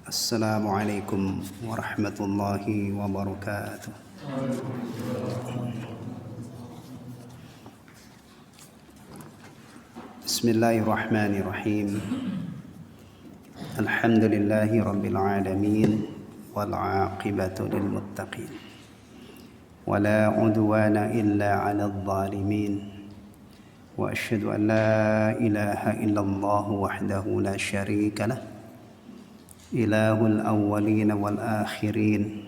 Assalamualaikum warahmatullahi wabarakatuh. Bismillahirrahmanirrahim. Alhamdulillahi rabbil alamin wal 'aqibatu lil muttaqin. Wala 'udwana illa 'alal zalimin. Wa asyhadu an la ilaha illallah wahdahu la syarika lah. Ilahul awwalin wal akhirin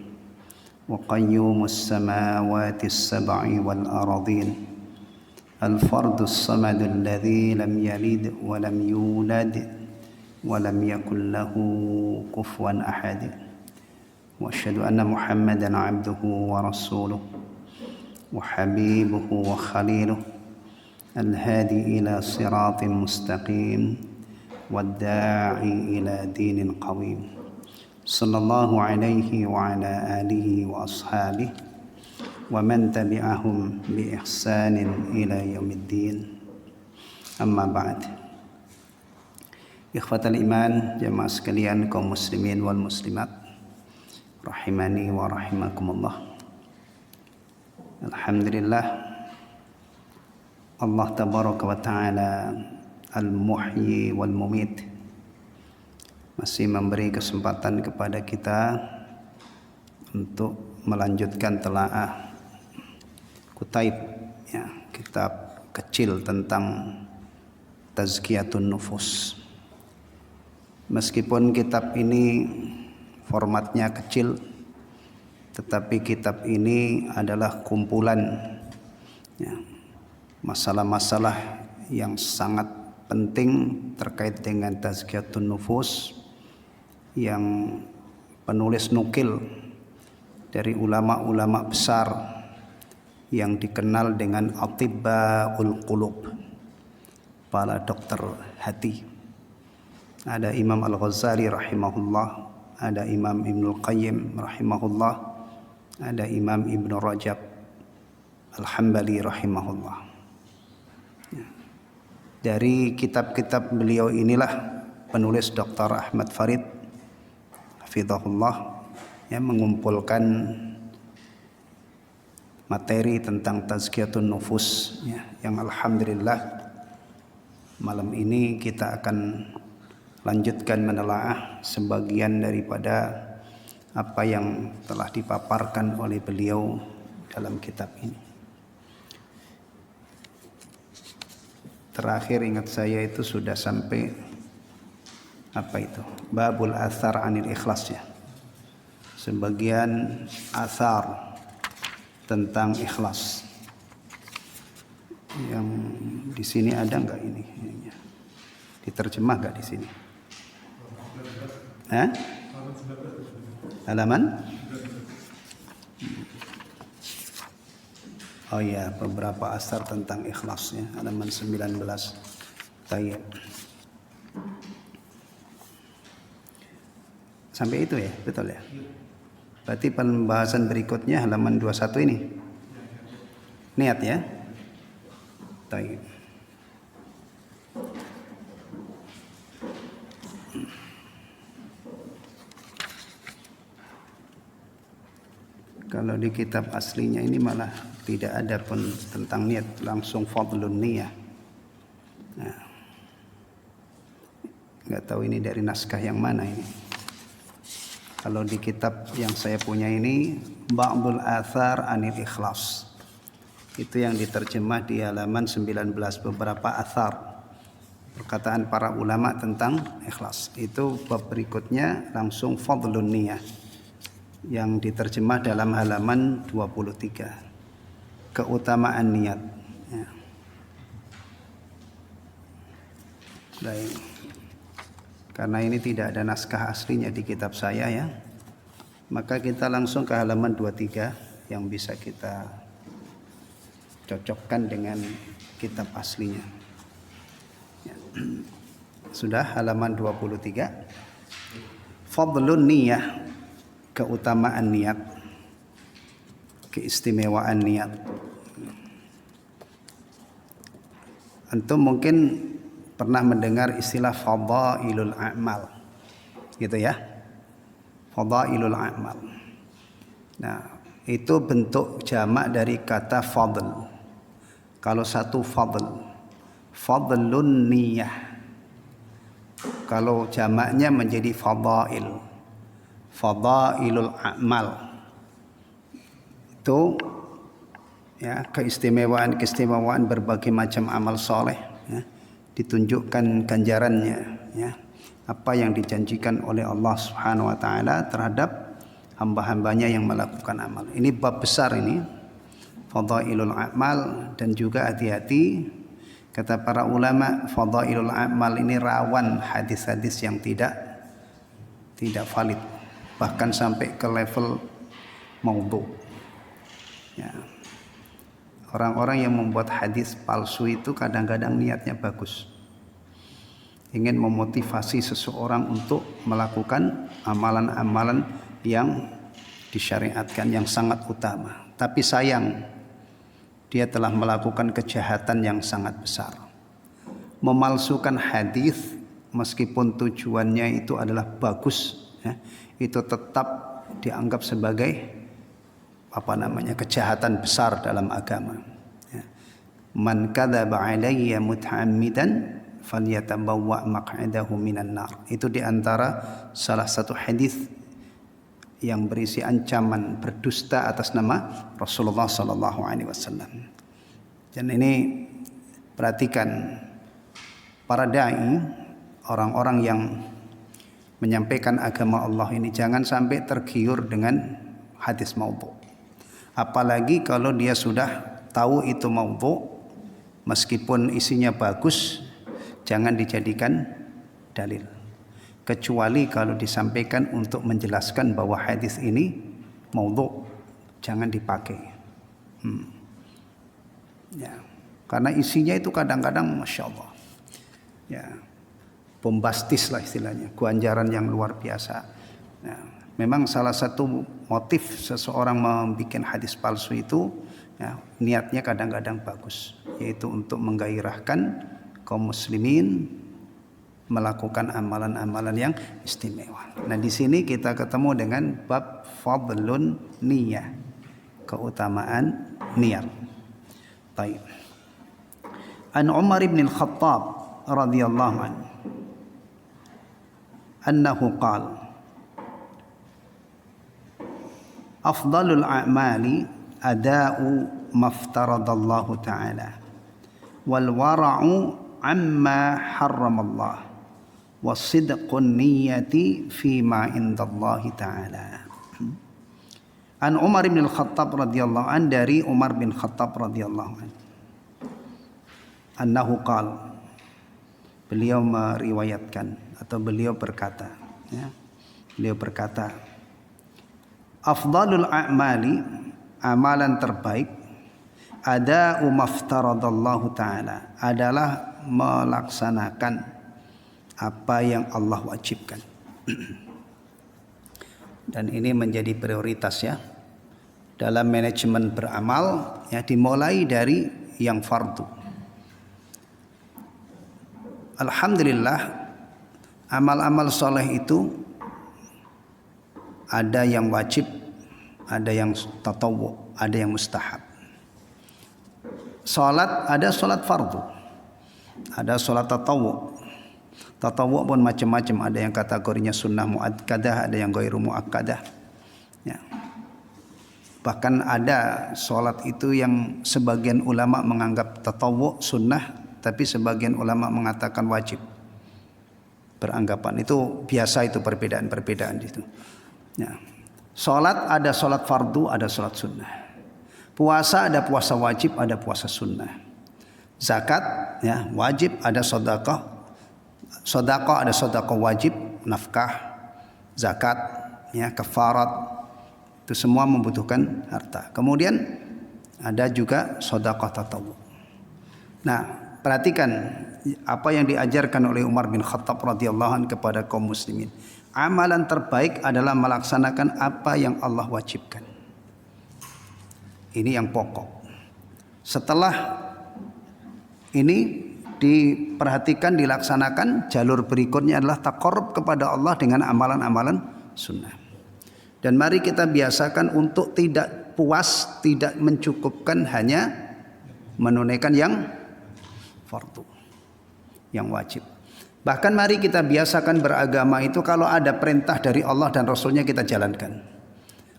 wa qayyumus samawati as-sab'i wal ardin al-fardus samadul ladzi lam yalid wa lam yulad wa lam yakul lahu kufuwan ahad wa asyhadu anna Muhammadan 'abduhu wa rasuluh wa habibuhu wa khaliluh al-hadi ila siratin mustaqim والداعي إلى دين قويم صلى الله عليه وعلى آله وأصحابه ومن تبعهم بإحسان إلى يوم الدين أما بعد إخوة الإيمان jamaah sekalian kaum muslimin wal muslimat rahimani wa rahimakumullah. Alhamdulillah, Allah tabaraka wa ta'ala Al-Muhyi wal Mumit masih memberi kesempatan kepada kita untuk melanjutkan telaah Kutaib, ya, kitab kecil tentang Tazkiyatun Nufus. Meskipun kitab ini formatnya kecil, tetapi kitab ini adalah kumpulan, ya, masalah-masalah yang sangat penting terkait dengan Tazkiyatun Nufus yang penulis nukil dari ulama-ulama besar yang dikenal dengan Atibbaul Qulub, para dokter hati. Ada Imam Al-Ghazali rahimahullah, ada Imam Ibnul Qayyim rahimahullah, ada Imam Ibnu Rajab Al-Hambali rahimahullah. Dari kitab-kitab beliau inilah penulis Dr. Ahmad Farid hafizahullah yang mengumpulkan materi tentang Tazkiyatun Nufus, ya, yang alhamdulillah malam ini kita akan lanjutkan menelaah sebagian daripada apa yang telah dipaparkan oleh beliau dalam kitab ini. Terakhir ingat saya itu sudah sampai apa itu? Babul athar anil ikhlas, ya. Sebagian athar tentang ikhlas. Yang di sini ada enggak ini? Diterjemah enggak di sini? Halaman? Oh ya, beberapa asar tentang ikhlasnya, halaman 19. Tayyib. Sampai itu ya, betul ya? Berarti pembahasan berikutnya halaman 21 ini. Niat ya? Tayyib. Kalau di kitab aslinya ini malah tidak ada pun tentang niat, langsung fadlun niyah. Nah, nggak tahu ini dari naskah yang mana ini. Kalau di kitab yang saya punya ini Ba'dul Athar Anil Ikhlas, itu yang diterjemah di halaman 19, beberapa athar perkataan para ulama tentang ikhlas. Itu bab berikutnya langsung fadlun niyah yang diterjemah dalam halaman 23, keutamaan niat, ya. Baik. Karena ini tidak ada naskah aslinya di kitab saya, ya, maka kita langsung ke halaman 23 yang bisa kita cocokkan dengan kitab aslinya, ya. Sudah halaman 23. Fadlun niyah, keutamaan niat, keistimewaan niat. Antum mungkin pernah mendengar istilah fadailul a'mal, gitu ya. Fadailul a'mal. Nah, itu bentuk jamak dari kata fadl. Kalau satu fadl, fadlun niyah. Kalau jamaknya menjadi fadail, fadailul a'mal. Itu ya, keistimewaan berbagai macam amal soleh, ya, ditunjukkan ganjarannya, ya, apa yang dijanjikan oleh Allah Subhanahu wa taala terhadap hamba-hambanya yang melakukan amal. Ini bab besar ini, fadailul amal. Dan juga hati-hati, kata para ulama, fadailul amal ini rawan hadis-hadis yang tidak valid, bahkan sampai ke level maudhu, ya. Orang-orang yang membuat hadis palsu itu kadang-kadang niatnya bagus, ingin memotivasi seseorang untuk melakukan amalan-amalan yang disyariatkan yang sangat utama. Tapi sayang, dia telah melakukan kejahatan yang sangat besar. Memalsukan hadis meskipun tujuannya itu adalah bagus, ya, itu tetap dianggap sebagai kejahatan besar dalam agama. Man kadzaba alayya muta'ammidan falyatabawwa maq'adahu minan nar. Itu diantara salah satu hadis yang berisi ancaman berdusta atas nama Rasulullah sallallahu alaihi wasallam. Dan ini perhatikan, para dai, orang-orang yang menyampaikan agama Allah ini jangan sampai tergiur dengan hadis maudhu. Apalagi kalau dia sudah tahu itu maudhu, meskipun isinya bagus, jangan dijadikan dalil. Kecuali kalau disampaikan untuk menjelaskan bahwa hadis ini maudhu, jangan dipakai. Ya, karena isinya itu kadang-kadang masya Allah, ya, bombastis lah istilahnya, ganjaran yang luar biasa. Nah, memang salah satu motif seseorang membuat hadis palsu itu, ya, niatnya kadang-kadang bagus, yaitu untuk menggairahkan kaum muslimin melakukan amalan-amalan yang istimewa. Nah, di sini kita ketemu dengan bab fadlun niyah, keutamaan niat. Baik. An Umar bin Al-Khattab radhiyallahu anhu annahu qala afdalul a'mali ada'u maftaradallahu ta'ala wal wara'u amma harramallah wasidqun niyyati fima indallahi ta'ala. An Umar bin Al-Khattab radhiyallahu an, dari Umar bin Khattab radhiyallahu an, annahu qala, beliau meriwayatkan atau beliau berkata, ya, beliau berkata, afdalul a'mali, amalan terbaik, ada'u maftaradallahu ta'ala, adalah melaksanakan apa yang Allah wajibkan. Dan ini menjadi prioritas, ya, dalam manajemen beramal, ya, dimulai dari yang fardu. Alhamdulillah, amal-amal soleh itu ada yang wajib, ada yang tatawwu, ada yang mustahab. Salat, ada salat fardu, ada salat tatawwu. Tatawwu pun macam-macam, ada yang kategorinya sunnah muakkadah, ada yang ghairu muakkadah, ya. Bahkan ada salat itu yang sebagian ulama menganggap tatawwu sunnah, tapi sebagian ulama mengatakan wajib. Beranggapan itu biasa, itu perbedaan-perbedaan itu. Ya. Salat ada salat fardu, ada salat sunnah. Puasa ada puasa wajib, ada puasa sunnah. Zakat, ya, wajib, ada sedekah. Sedekah ada sedekah wajib, nafkah, zakat, ya, kafarat. Itu semua membutuhkan harta. Kemudian ada juga sedekah tatawwu. Nah, perhatikan apa yang diajarkan oleh Umar bin Khattab radhiyallahu anhu kepada kaum muslimin. Amalan terbaik adalah melaksanakan apa yang Allah wajibkan. Ini yang pokok. Setelah ini diperhatikan, dilaksanakan, jalur berikutnya adalah taqarrub kepada Allah dengan amalan-amalan sunnah. Dan mari kita biasakan untuk tidak puas, tidak mencukupkan hanya menunaikan yang fardu, yang wajib. Bahkan mari kita biasakan beragama itu kalau ada perintah dari Allah dan Rasulnya kita jalankan.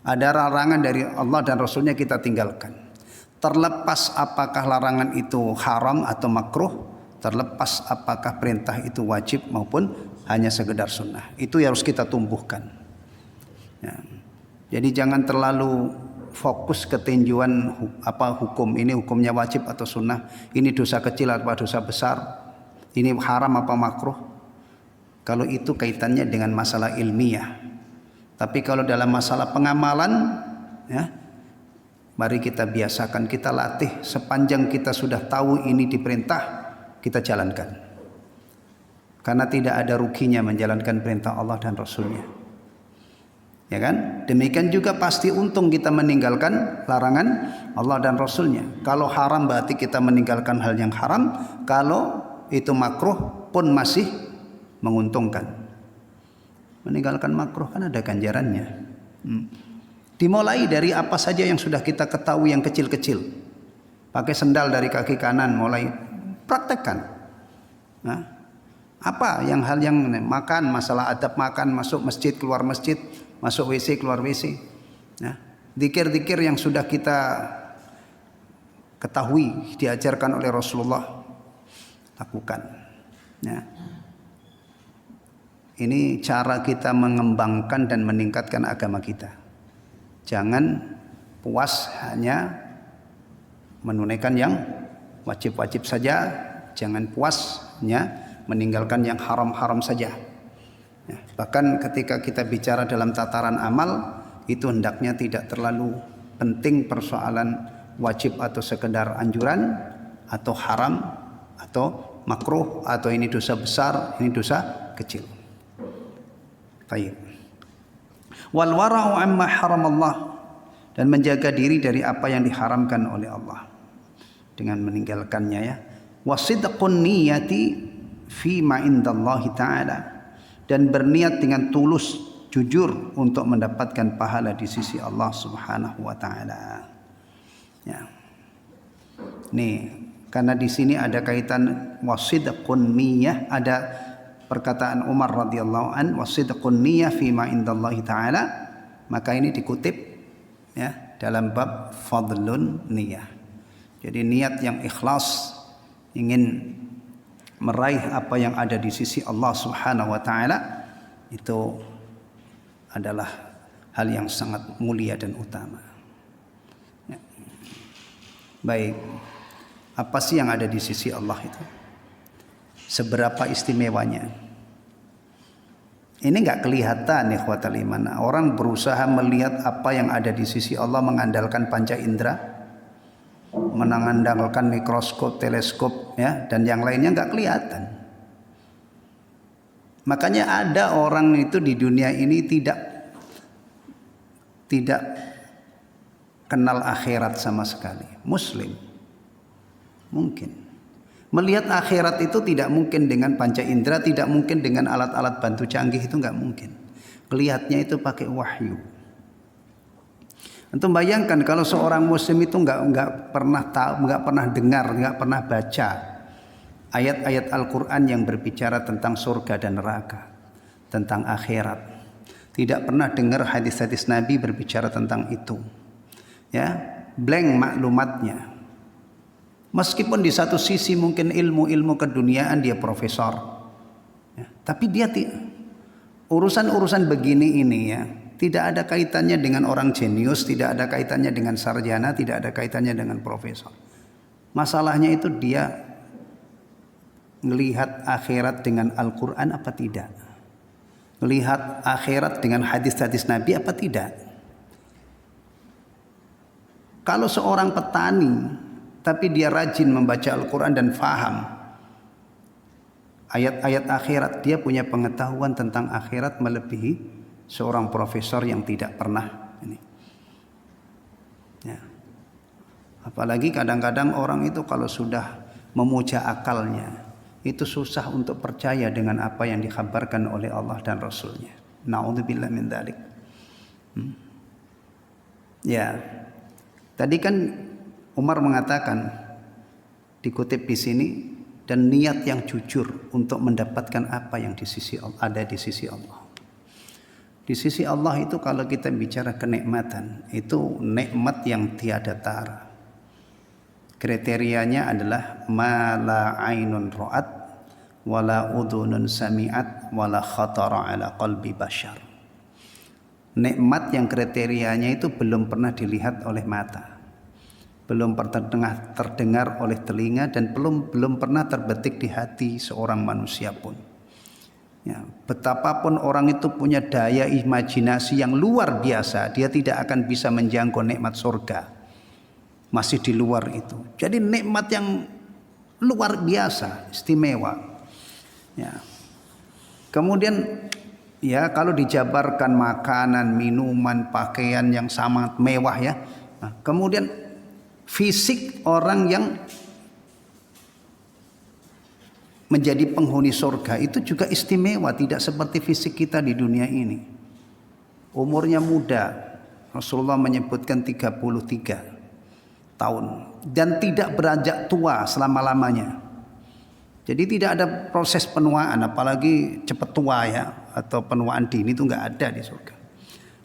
Ada larangan dari Allah dan Rasulnya kita tinggalkan. Terlepas apakah larangan itu haram atau makruh, terlepas apakah perintah itu wajib maupun hanya sekedar sunnah. Itu yang harus kita tumbuhkan. Ya. Jadi jangan terlalu fokus ke tinjauan hukum. Ini hukumnya wajib atau sunnah. Ini dosa kecil atau dosa besar. Ini haram apa makruh. Kalau itu kaitannya dengan masalah ilmiah. Tapi kalau dalam masalah pengamalan, ya, mari kita biasakan, kita latih. Sepanjang kita sudah tahu ini diperintah, kita jalankan. Karena tidak ada ruginya menjalankan perintah Allah dan Rasulnya. Ya kan? Demikian juga pasti untung kita meninggalkan larangan Allah dan Rasulnya. Kalau haram berarti kita meninggalkan hal yang haram. Kalau itu makruh pun masih menguntungkan. Meninggalkan makruh kan ada ganjarannya. Dimulai dari apa saja yang sudah kita ketahui yang kecil-kecil. Pakai sendal dari kaki kanan, mulai praktekkan. Nah, apa yang hal yang makan, masalah adab makan, masuk masjid, keluar masjid, masuk WC, keluar WC. Nah, zikir-zikir yang sudah kita ketahui diajarkan oleh Rasulullah, lakukan. Ya. Ini cara kita mengembangkan dan meningkatkan agama kita. Jangan puas hanya menunaikan yang wajib-wajib saja, jangan puas hanya meninggalkan yang haram-haram saja. Ya. Bahkan ketika kita bicara dalam tataran amal, itu hendaknya tidak terlalu penting persoalan wajib atau sekedar anjuran, atau haram, atau makruh, atau ini dosa besar, ini dosa kecil. Baik. Wal wara'u amma haramallah, dan menjaga diri dari apa yang diharamkan oleh Allah dengan meninggalkannya, ya. Wasidqun niyati fi ma indallahi ta'ala, dan berniat dengan tulus, jujur untuk mendapatkan pahala di sisi Allah Subhanahu wa taala. Ya. Nih, karena di sini ada kaitan wasidqun niyah, ada perkataan Umar radhiyallahu an, wasidqun niyah fi ma indallahi ta'ala, maka ini dikutip, ya, dalam bab fadlun niyah. Jadi niat yang ikhlas ingin meraih apa yang ada di sisi Allah Subhanahu wa taala, itu adalah hal yang sangat mulia dan utama. Ya. Baik. Apa sih yang ada di sisi Allah itu? Seberapa istimewanya? Ini enggak kelihatan, ikhwatal iman. Orang berusaha melihat apa yang ada di sisi Allah mengandalkan panca indera, mengandalkan mikroskop, teleskop, ya, dan yang lainnya enggak kelihatan. Makanya ada orang itu di dunia ini tidak kenal akhirat sama sekali. Muslim mungkin melihat akhirat itu tidak mungkin dengan panca indera, tidak mungkin dengan alat-alat bantu canggih, itu enggak mungkin. Kelihatnya itu pakai wahyu. Antum bayangkan kalau seorang muslim itu enggak pernah tahu, enggak pernah dengar, enggak pernah baca ayat-ayat Al-Quran yang berbicara tentang surga dan neraka, tentang akhirat. Tidak pernah dengar hadis-hadis Nabi berbicara tentang itu. Ya, blank maklumatnya. Meskipun di satu sisi mungkin ilmu-ilmu keduniaan dia profesor, ya, tapi dia urusan-urusan begini ini, ya, tidak ada kaitannya dengan orang jenius, tidak ada kaitannya dengan sarjana, tidak ada kaitannya dengan profesor. Masalahnya itu dia melihat akhirat dengan Al-Quran apa tidak, melihat akhirat dengan hadis-hadis Nabi apa tidak. Kalau seorang petani tapi dia rajin membaca Al-Quran dan faham ayat-ayat akhirat. Dia punya pengetahuan tentang akhirat melebihi seorang profesor yang tidak pernah ini. Ya. Apalagi kadang-kadang orang itu kalau sudah memuja akalnya, itu susah untuk percaya dengan apa yang dikhabarkan oleh Allah dan Rasulnya. Na'udzubillah min dzalik. Ya, tadi kan Umar mengatakan, dikutip di sini, dan niat yang jujur untuk mendapatkan apa yang di sisi Allah, ada di sisi Allah. Di sisi Allah itu kalau kita bicara kenikmatan, itu nikmat yang tiada tara. Kriterianya adalah ma la ainun ra'at wala udhunun sami'at wala khatara ala qalbi bashar. Nikmat yang kriterianya itu belum pernah dilihat oleh mata, belum pernah terdengar oleh telinga, dan belum pernah terbetik di hati seorang manusia pun. Ya, betapapun orang itu punya daya imajinasi yang luar biasa, dia tidak akan bisa menjangkau nikmat surga. Masih di luar itu. Jadi nikmat yang luar biasa, istimewa. Ya. Kemudian ya kalau dijabarkan makanan, minuman, pakaian yang sangat mewah ya. Nah, kemudian fisik orang yang menjadi penghuni surga itu juga istimewa, tidak seperti fisik kita di dunia ini. Umurnya muda, Rasulullah menyebutkan 33 tahun, dan tidak beranjak tua selama-lamanya. Jadi tidak ada proses penuaan, apalagi cepat tua ya, atau penuaan dini itu nggak ada di surga.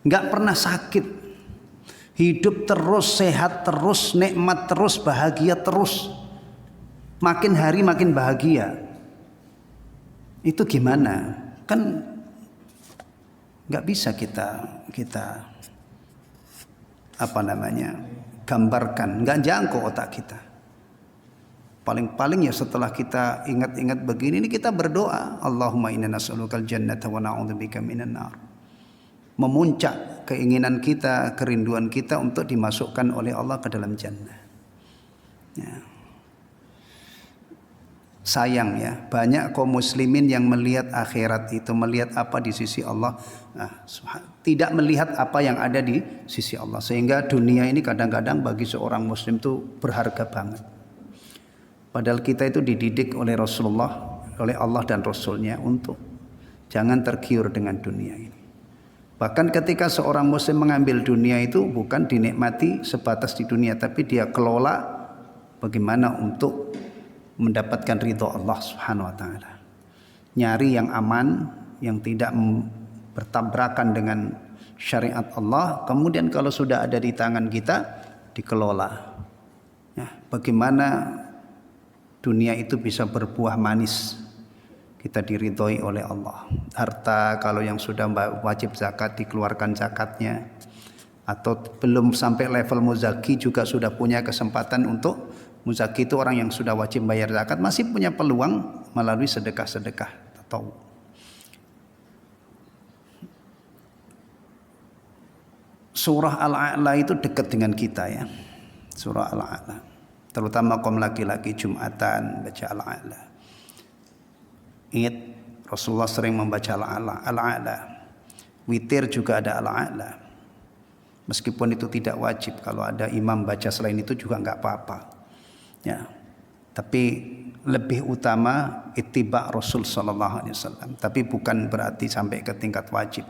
Nggak pernah sakit, hidup terus, sehat terus, nikmat terus, bahagia terus, makin hari makin bahagia. Itu gimana? Kan nggak bisa kita gambarkan, nggak jangkau otak kita. Paling-paling ya setelah kita ingat-ingat begini, ini kita berdoa, Allahumma inna nas'alukal jannata wa na'udzubika minan nar. Memuncak keinginan kita, kerinduan kita untuk dimasukkan oleh Allah ke dalam jannah. Ya. Sayang ya, banyak kaum muslimin yang melihat akhirat itu, melihat apa di sisi Allah, tidak melihat apa yang ada di sisi Allah. Sehingga dunia ini kadang-kadang bagi seorang muslim itu berharga banget. Padahal kita itu dididik oleh Rasulullah, oleh Allah dan Rasulnya untuk jangan tergiur dengan dunia ini. Bahkan ketika seorang muslim mengambil dunia itu bukan dinikmati sebatas di dunia, tapi dia kelola bagaimana untuk mendapatkan ridho Allah Subhanahu wa taala. Nyari yang aman, yang tidak bertabrakan dengan syariat Allah, kemudian kalau sudah ada di tangan kita dikelola. Ya, bagaimana dunia itu bisa berbuah manis, kita diridhoi oleh Allah. Harta kalau yang sudah wajib zakat dikeluarkan zakatnya, atau belum sampai level muzaki juga sudah punya kesempatan untuk muzaki, itu orang yang sudah wajib bayar zakat masih punya peluang melalui sedekah-sedekah atau surah Al-A'la itu dekat dengan kita ya. Surah Al-A'la, terutama kaum laki-laki Jumatan baca Al-A'la. Ingat Rasulullah sering membaca Al-A'la. Witir juga ada Al-A'la. Meskipun itu tidak wajib, kalau ada imam baca selain itu juga enggak apa-apa. Ya. Tapi lebih utama ittiba Rasul sallallahu alaihi wasallam. Tapi bukan berarti sampai ke tingkat wajib.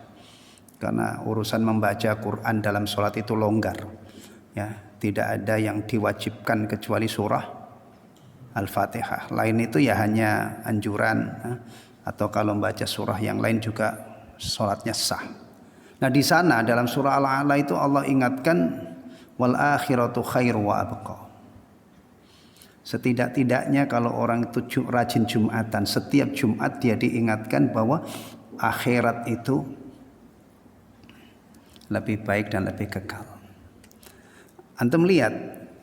Karena urusan membaca Quran dalam sholat itu longgar. Ya, tidak ada yang diwajibkan kecuali surah Al-Fatihah. Lain itu ya hanya anjuran, atau kalau membaca surah yang lain juga sholatnya sah. Nah di sana dalam surah Al-A'la itu Allah ingatkan wal akhiratu khairu wa abqa. Setidak-tidaknya kalau orang itu rajin Jumatan, setiap Jumat dia diingatkan bahwa akhirat itu lebih baik dan lebih kekal. Antum lihat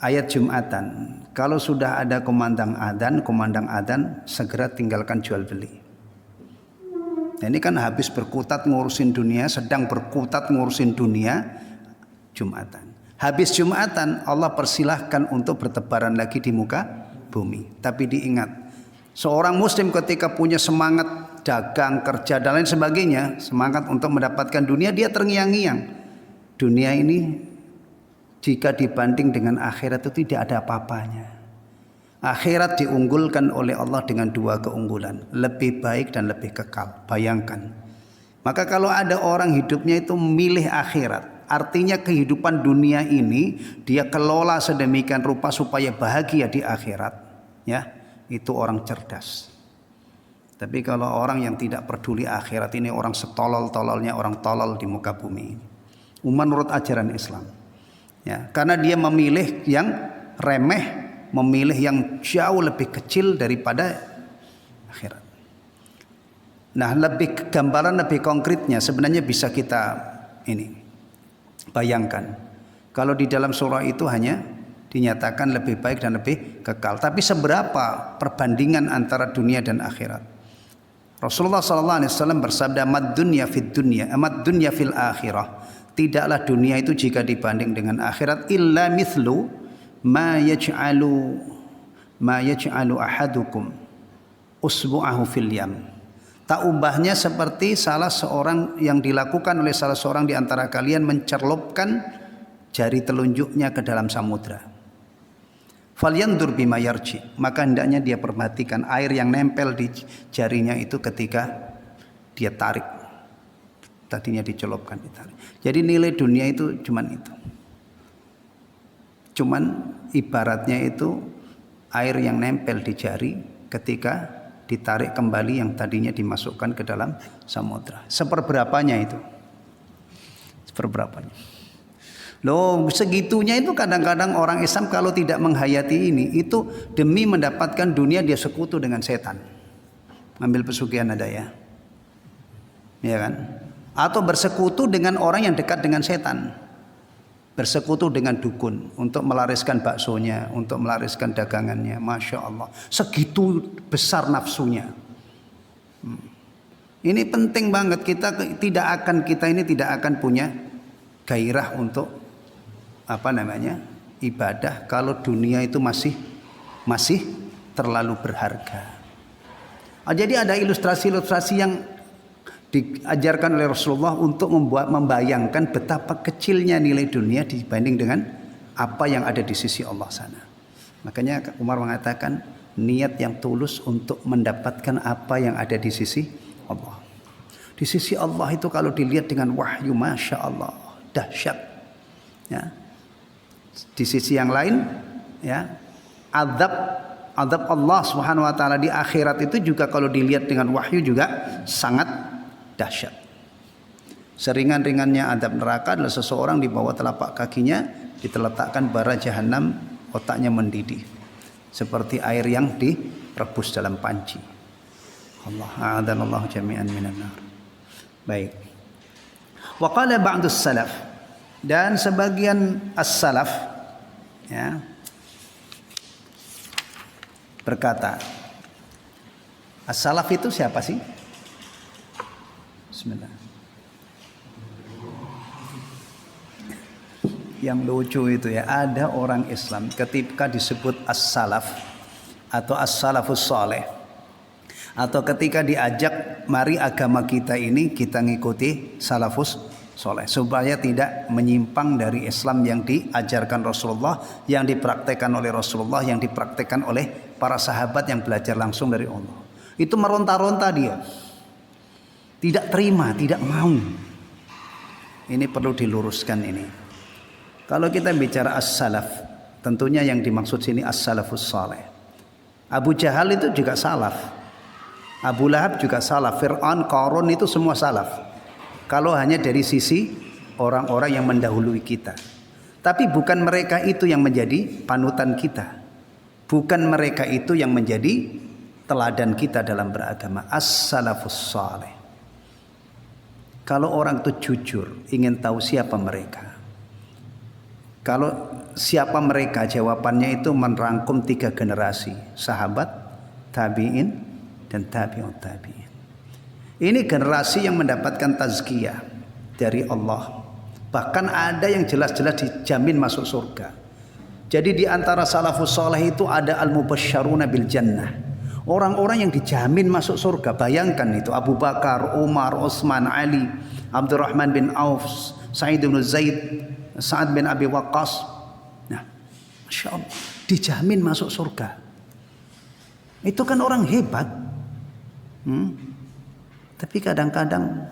ayat Jumatan, kalau sudah ada kumandang adzan segera tinggalkan jual beli. Nah, ini kan habis berkutat ngurusin dunia, sedang berkutat ngurusin dunia, Jumatan. Habis Jumatan Allah persilahkan untuk bertebaran lagi di muka bumi. Tapi diingat, Seorang muslim ketika punya semangat dagang, kerja dan lain sebagainya, semangat untuk mendapatkan dunia, dia terngiang-ngiang. Dunia ini jika dibanding dengan akhirat itu tidak ada apa-apanya. Akhirat diunggulkan oleh Allah dengan dua keunggulan, lebih baik dan lebih kekal. Bayangkan. Maka kalau ada orang hidupnya itu memilih akhirat, artinya kehidupan dunia ini dia kelola sedemikian rupa supaya bahagia di akhirat, ya, itu orang cerdas. Tapi kalau orang yang tidak peduli akhirat ini orang setolol-tololnya orang tolol di muka bumi ini. Menurut ajaran Islam. Ya, karena dia memilih yang remeh, memilih yang jauh lebih kecil daripada akhirat. Nah, gambaran lebih konkretnya sebenarnya bisa kita ini bayangkan. Kalau di dalam surah itu hanya dinyatakan lebih baik dan lebih kekal. Tapi seberapa perbandingan antara dunia dan akhirat? Rasulullah SAW bersabda, "Mad dunya fid dunya, amad dunya fil akhirah." Tidaklah dunia itu jika dibanding dengan akhirat illa mithlu ma yaj'alu ahadukum usbu'ahu fil yam. Tak ubahnya seperti salah seorang yang dilakukan oleh salah seorang di antara kalian mencerlupkan jari telunjuknya ke dalam samudra. Falyandur bima yarji, maka hendaknya dia perhatikan air yang nempel di jarinya itu ketika dia tarik. Tadinya dicelupkan, ditarik. Jadi nilai dunia itu cuman itu. Cuman ibaratnya itu air yang nempel di jari ketika ditarik kembali yang tadinya dimasukkan ke dalam samudra. Seperberapanya itu? Seperberapanya. Loh, segitunya itu kadang-kadang orang Islam kalau tidak menghayati ini, itu demi mendapatkan dunia dia sekutu dengan setan. Ambil pesugihan ada ya. Ya kan? Atau bersekutu dengan orang yang dekat dengan setan. Bersekutu dengan dukun untuk melariskan baksonya, untuk melariskan dagangannya. Masya Allah, segitu besar nafsunya. Ini penting banget, kita ini tidak akan punya gairah untuk ibadah kalau dunia itu masih terlalu berharga. Jadi ada ilustrasi-ilustrasi yang diajarkan oleh Rasulullah untuk membayangkan betapa kecilnya nilai dunia dibanding dengan apa yang ada di sisi Allah sana. Makanya Umar mengatakan niat yang tulus untuk mendapatkan apa yang ada di sisi Allah. Di sisi Allah itu kalau dilihat dengan wahyu, masya Allah, dahsyat. Ya. Di sisi yang lain, ya, azab Allah Subhanahu Wa Taala di akhirat itu juga kalau dilihat dengan wahyu juga sangat dahsyat. Seringan-ringannya adab neraka adalah seseorang di bawah telapak kakinya diteletakkan bara jahanam, otaknya mendidih seperti air yang direbus dalam panci. Allah a'adzanallahu jami'an minan nar. Baik. Wa qala ba'dus salaf, dan sebagian as-salaf ya berkata, as-salaf itu siapa sih? Bismillah. Yang lucu itu ya, ada orang Islam ketika disebut as-salaf atau as-salafus saleh, atau ketika diajak mari agama kita ini kita ngikuti salafus saleh supaya tidak menyimpang dari Islam yang diajarkan Rasulullah, yang dipraktekkan oleh Rasulullah, yang dipraktekkan oleh para sahabat yang belajar langsung dari Allah. Itu meronta-ronta dia. Tidak terima, tidak mau. Ini perlu diluruskan ini. Kalau kita bicara as-salaf, tentunya yang dimaksud sini as-salafus saleh. Abu Jahal itu juga salaf. Abu Lahab juga salaf. Fir'aun, Qarun itu semua salaf. Kalau hanya dari sisi orang-orang yang mendahului kita. Tapi bukan mereka itu yang menjadi panutan kita. Bukan mereka itu yang menjadi teladan kita dalam beragama. As-salafus saleh. Kalau orang itu jujur, ingin tahu siapa mereka. Kalau siapa mereka, jawabannya itu merangkum 3 generasi. Sahabat, tabi'in, dan tabi'ut tabi'in. Ini generasi yang mendapatkan tazkiyah dari Allah. Bahkan ada yang jelas-jelas dijamin masuk surga. Jadi di antara salafus saleh itu ada al-mubasysyaruna bil jannah. Orang-orang yang dijamin masuk surga. Bayangkan itu Abu Bakar, Umar, Utsman, Ali, Abdurrahman bin Auf, Sa'id bin Zaid, Sa'ad bin Abi Waqqas. Nah, Masya Allah, dijamin masuk surga. Itu kan orang hebat. Tapi kadang-kadang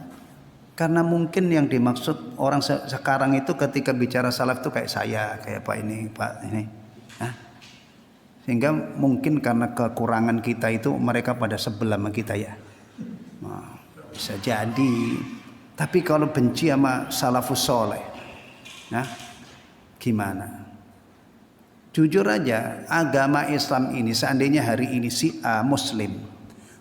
karena mungkin yang dimaksud orang sekarang itu ketika bicara salaf itu kayak saya, kayak Pak ini, Pak ini. Sehingga mungkin karena kekurangan kita itu mereka pada sebelah sama kita ya. Nah, bisa jadi. Tapi kalau benci sama salafus soleh, nah gimana? Jujur aja, agama Islam ini seandainya hari ini si A Muslim,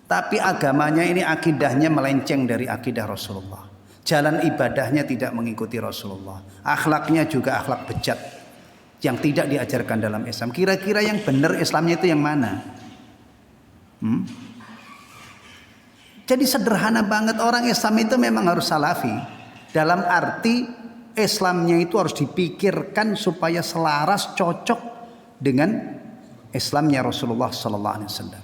tapi agamanya ini akidahnya melenceng dari akidah Rasulullah. Jalan ibadahnya tidak mengikuti Rasulullah. Akhlaknya juga akhlak bejat yang tidak diajarkan dalam Islam. Kira-kira yang benar Islamnya itu yang mana? Jadi sederhana banget, orang Islam itu memang harus salafi. Dalam arti Islamnya itu harus dipikirkan supaya selaras, cocok dengan Islamnya Rasulullah sallallahu alaihi wasallam.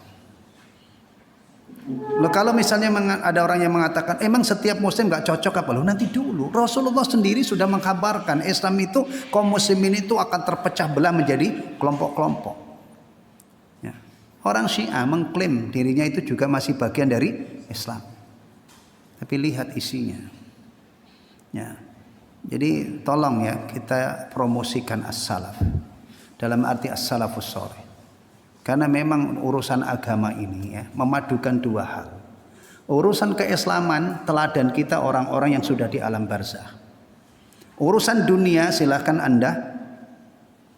Loh, kalau misalnya ada orang yang mengatakan emang setiap muslim gak cocok apa? Loh, nanti dulu Rasulullah sendiri sudah mengkabarkan Islam itu kaum muslimin itu akan terpecah belah menjadi kelompok-kelompok ya. Orang Syiah mengklaim dirinya itu juga masih bagian dari Islam, tapi lihat isinya ya. Jadi tolong ya kita promosikan as-salaf dalam arti as-salafus shalih. Karena memang urusan agama ini ya, memadukan dua hal. Urusan keislaman, teladan kita orang-orang yang sudah di alam barzakh. Urusan dunia silahkan Anda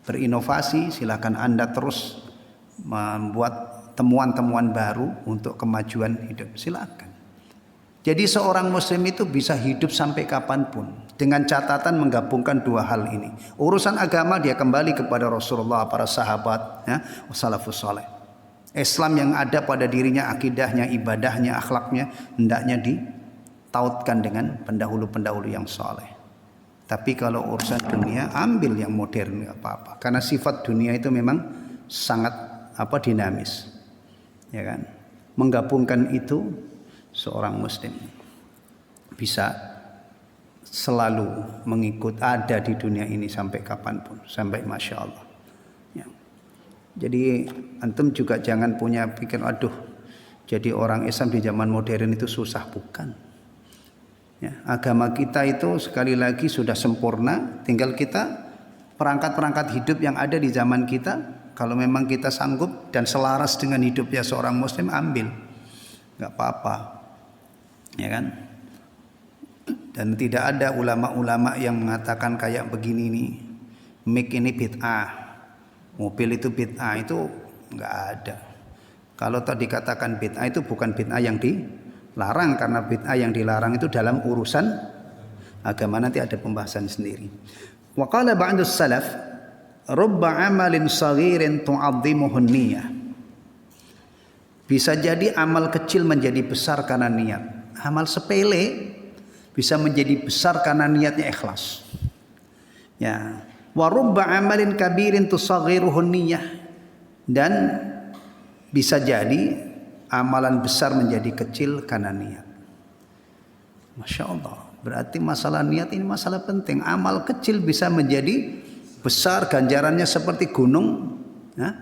berinovasi, silahkan Anda terus membuat temuan-temuan baru untuk kemajuan hidup, silakan. Jadi seorang muslim itu bisa hidup sampai kapanpun dengan catatan menggabungkan dua hal ini. Urusan agama dia kembali kepada Rasulullah, para sahabat, ya, salafus saleh. Islam yang ada pada dirinya, akidahnya, ibadahnya, akhlaknya hendaknya ditautkan dengan pendahulu-pendahulu yang saleh. Tapi kalau urusan dunia, ambil yang modern nggak apa-apa. Karena sifat dunia itu memang sangat dinamis, ya kan? Menggabungkan itu seorang muslim bisa selalu mengikut ada di dunia ini sampai kapanpun, sampai masya Allah ya. Jadi antum juga jangan punya pikir aduh jadi orang Islam di zaman modern itu susah, bukan ya. Agama kita itu sekali lagi sudah sempurna, tinggal kita perangkat-perangkat hidup yang ada di zaman kita, kalau memang kita sanggup dan selaras dengan hidupnya seorang muslim, ambil, nggak apa-apa ya kan. Dan tidak ada ulama-ulama yang mengatakan kayak begini nih, mic ini bid'ah, mobil itu bid'ah, itu nggak ada. Kalau tadi dikatakan bid'ah itu bukan bid'ah yang dilarang, karena bid'ah yang dilarang itu dalam urusan agama, nanti ada pembahasan sendiri. Wa qala ba'dus salaf rubba amalin saghirin tu'azzimuhun niyah. Bisa jadi amal kecil menjadi besar karena niat. Amal sepele bisa menjadi besar karena niatnya ikhlas. Ya, wa rubba amalin kabirin tusaghiruhun niyah, dan bisa jadi amalan besar menjadi kecil karena niat. Masya Allah, berarti masalah niat ini masalah penting. Amal kecil bisa menjadi besar, ganjarannya seperti gunung ya,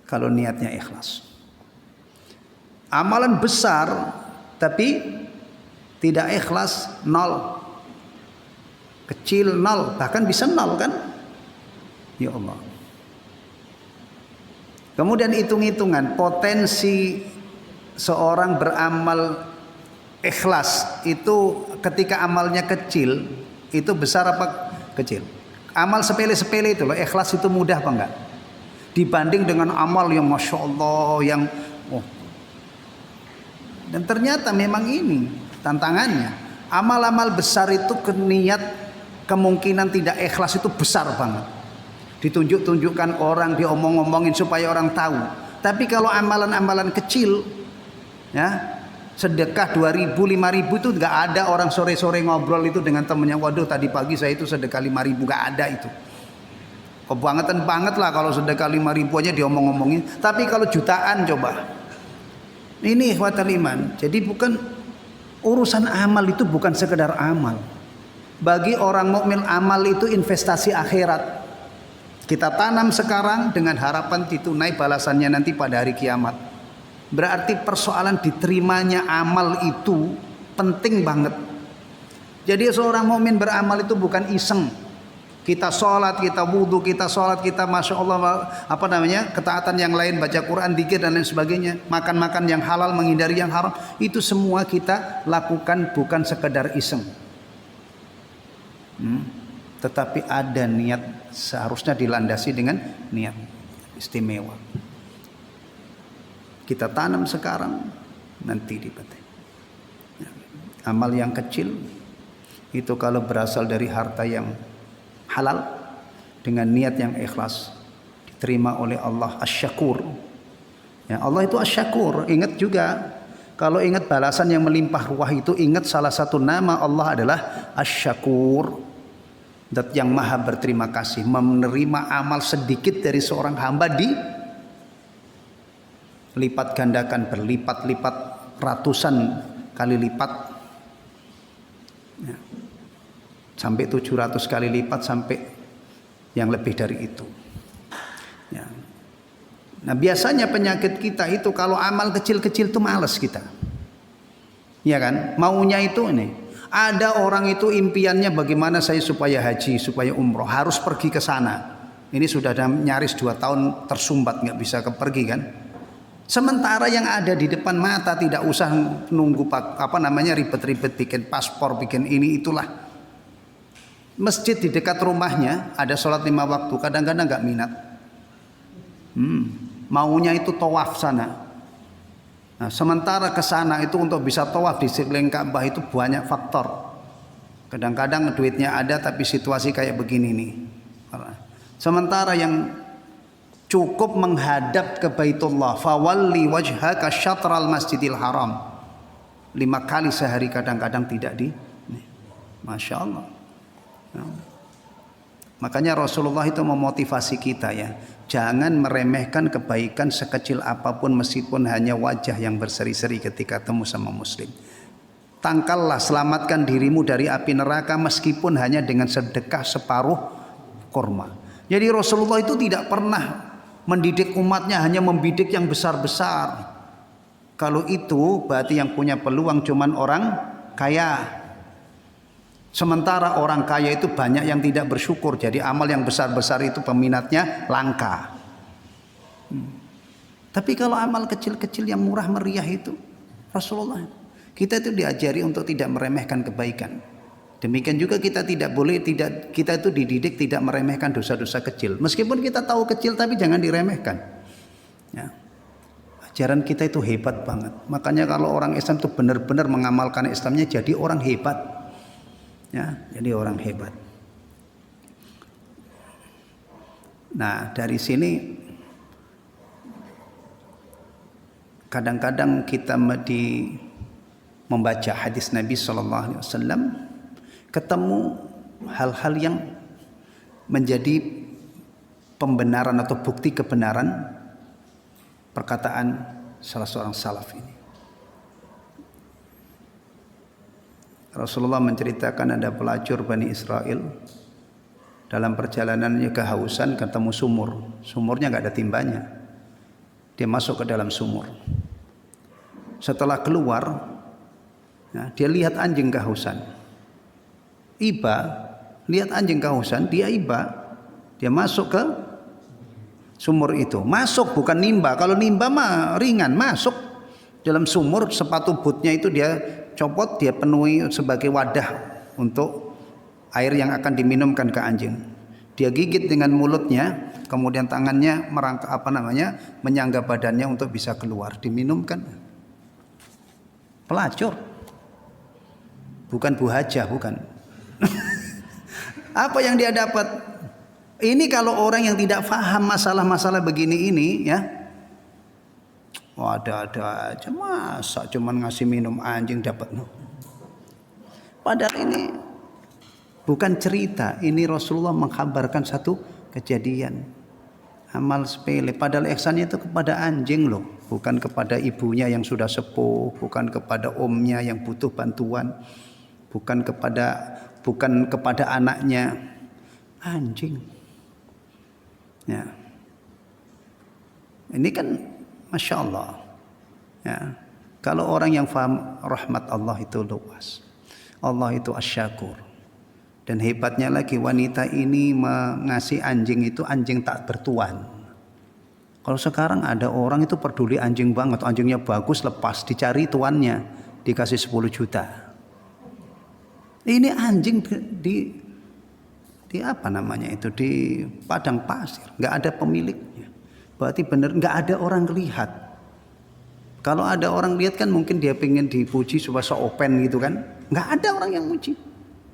kalau niatnya ikhlas. Amalan besar tapi tidak ikhlas, nol. Kecil nol, bahkan bisa nol kan? Ya Allah. Kemudian hitung-hitungan potensi seorang beramal ikhlas itu ketika amalnya kecil itu besar apa kecil? Amal sepele-sepele itu loh, ikhlas itu mudah apa enggak? Dibanding dengan amal yang masya Allah yang dan ternyata memang ini tantangannya. Amal-amal besar itu niat kemungkinan tidak ikhlas itu besar banget. Ditunjuk-tunjukkan orang, diomong-omongin supaya orang tahu. Tapi kalau amalan-amalan kecil ya, sedekah 2.000, 5.000 itu nggak ada orang sore-sore ngobrol itu dengan temennya, waduh tadi pagi saya itu sedekah 5.000, nggak ada itu. Kebangetan banget lah kalau sedekah 5.000 aja diomong-omongin. Tapi kalau jutaan coba. Ini ikhwatal iman. Jadi bukan urusan amal itu bukan sekedar amal. Bagi orang mukmin amal itu investasi akhirat. Kita tanam sekarang dengan harapan ditunai balasannya nanti pada hari kiamat. Berarti persoalan diterimanya amal itu penting banget. Jadi seorang mukmin beramal itu bukan iseng. Kita sholat, kita wudhu, kita sholat, kita masya Allah ketaatan yang lain, baca Quran, dzikir dan lain sebagainya, makan-makan yang halal, menghindari yang haram, itu semua kita lakukan bukan sekedar iseng. Tetapi ada niat, seharusnya dilandasi dengan niat istimewa. Kita tanam sekarang, nanti dipetik. Amal yang kecil itu kalau berasal dari harta yang halal dengan niat yang ikhlas diterima oleh Allah Asy-Syakur. Ya, Allah itu Asy-Syakur. Ingat juga kalau ingat balasan yang melimpah ruah itu, ingat salah satu nama Allah adalah Asy-Syakur. Zat yang maha berterima kasih, menerima amal sedikit dari seorang hamba lipat gandakan, berlipat-lipat, ratusan kali lipat, ya, sampai 700 kali lipat, sampai yang lebih dari itu, ya. Nah biasanya penyakit kita itu kalau amal kecil-kecil itu males kita, ya kan, maunya itu ini. Ada orang itu impiannya bagaimana saya supaya haji, supaya umroh, harus pergi ke sana. Ini sudah nyaris 2 tahun tersumbat, nggak bisa pergi kan. Sementara yang ada di depan mata tidak usah nunggu ribet-ribet bikin paspor, bikin ini itulah. Masjid di dekat rumahnya ada sholat 5 waktu, kadang-kadang nggak minat. Maunya itu tawaf sana. Nah, sementara ke sana itu untuk bisa tawaf di sekeliling Ka'bah itu banyak faktor. Kadang-kadang duitnya ada tapi situasi kayak begini nih. Sementara yang cukup menghadap ke Baitullah, fawalli wajhaka syatral masjidil haram, 5 kali sehari kadang-kadang tidak Masya Allah. Makanya Rasulullah itu memotivasi kita, ya, jangan meremehkan kebaikan sekecil apapun meskipun hanya wajah yang berseri-seri ketika temu sama muslim. Tangkallah, selamatkan dirimu dari api neraka meskipun hanya dengan sedekah separuh kurma. Jadi Rasulullah itu tidak pernah mendidik umatnya hanya membidik yang besar-besar. Kalau itu berarti yang punya peluang cuman orang kaya. Sementara orang kaya itu banyak yang tidak bersyukur. Jadi amal yang besar-besar itu peminatnya langka. Tapi kalau amal kecil-kecil yang murah meriah itu, Rasulullah, kita itu diajari untuk tidak meremehkan kebaikan. Demikian juga kita kita itu dididik tidak meremehkan dosa-dosa kecil. Meskipun kita tahu kecil tapi jangan diremehkan. Ya. Ajaran kita itu hebat banget. Makanya kalau orang Islam itu benar-benar mengamalkan Islamnya jadi orang hebat. Ya, jadi orang hebat. Nah, dari sini kadang-kadang kita membaca hadis Nabi SAW, ketemu hal-hal yang menjadi pembenaran atau bukti kebenaran perkataan salah seorang salaf ini. Rasulullah menceritakan ada pelacur Bani Israel dalam perjalanannya kehausan ketemu sumur. Sumurnya nggak ada timbanya. Dia masuk ke dalam sumur. Setelah keluar, ya, dia lihat anjing kehausan. Lihat anjing kehausan, dia dia masuk ke sumur itu. Masuk bukan nimba. Kalau nimba mah ringan, masuk dalam sumur, sepatu bootnya itu dia copot, dia penuhi sebagai wadah untuk air yang akan diminumkan ke anjing. Dia gigit dengan mulutnya, kemudian tangannya menyangga badannya untuk bisa keluar, diminumkan. Pelacur, bukan Bu Hajah, bukan. Apa yang dia dapat? Ini kalau orang yang tidak paham masalah-masalah begini ini, ya, ada aja, masa cuman ngasih minum anjing dapat. Padahal ini bukan cerita, ini Rasulullah mengkabarkan satu kejadian. Amal sepele, padahal ihsannya itu kepada anjing loh, bukan kepada ibunya yang sudah sepuh, bukan kepada omnya yang butuh bantuan, bukan kepada anaknya, anjing. Ya. Ini kan Masya Allah. Ya. Kalau orang yang faham rahmat Allah itu luas, Allah itu asyakur. Dan hebatnya lagi wanita ini mengasih anjing itu anjing tak bertuan. Kalau sekarang ada orang itu peduli anjing banget, anjingnya bagus lepas, dicari tuannya, dikasih 10 juta. Ini anjing di apa namanya itu, di padang pasir, nggak ada pemiliknya. Berarti benar nggak ada orang lihat. Kalau ada orang lihat kan mungkin dia pengen dipuji supaya open gitu kan, nggak ada orang yang muji.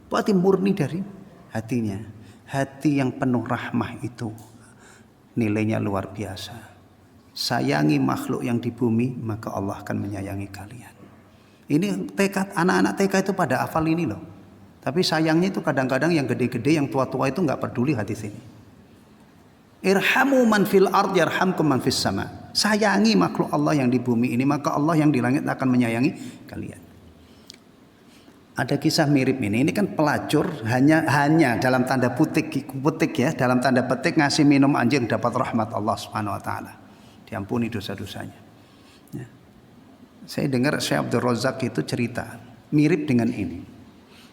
Berarti murni dari hatinya. Hati yang penuh rahmah itu nilainya luar biasa. Sayangi makhluk yang di bumi, maka Allah akan menyayangi kalian. Ini tekad anak-anak TK itu pada hafal ini loh. Tapi sayangnya itu kadang-kadang yang gede-gede, yang tua-tua itu nggak peduli hadis ini. Irhamu man fil ard yarhamkum man fis sama. Sayangi makhluk Allah yang di bumi ini, maka Allah yang di langit akan menyayangi kalian. Ada kisah mirip ini. Ini kan pelacur hanya dalam tanda petik ya, dalam tanda petik ngasih minum anjing dapat rahmat Allah Subhanahu wa taala. Diampuni dosa-dosanya. Ya. Saya dengar Syekh Abdul Razak itu cerita mirip dengan ini.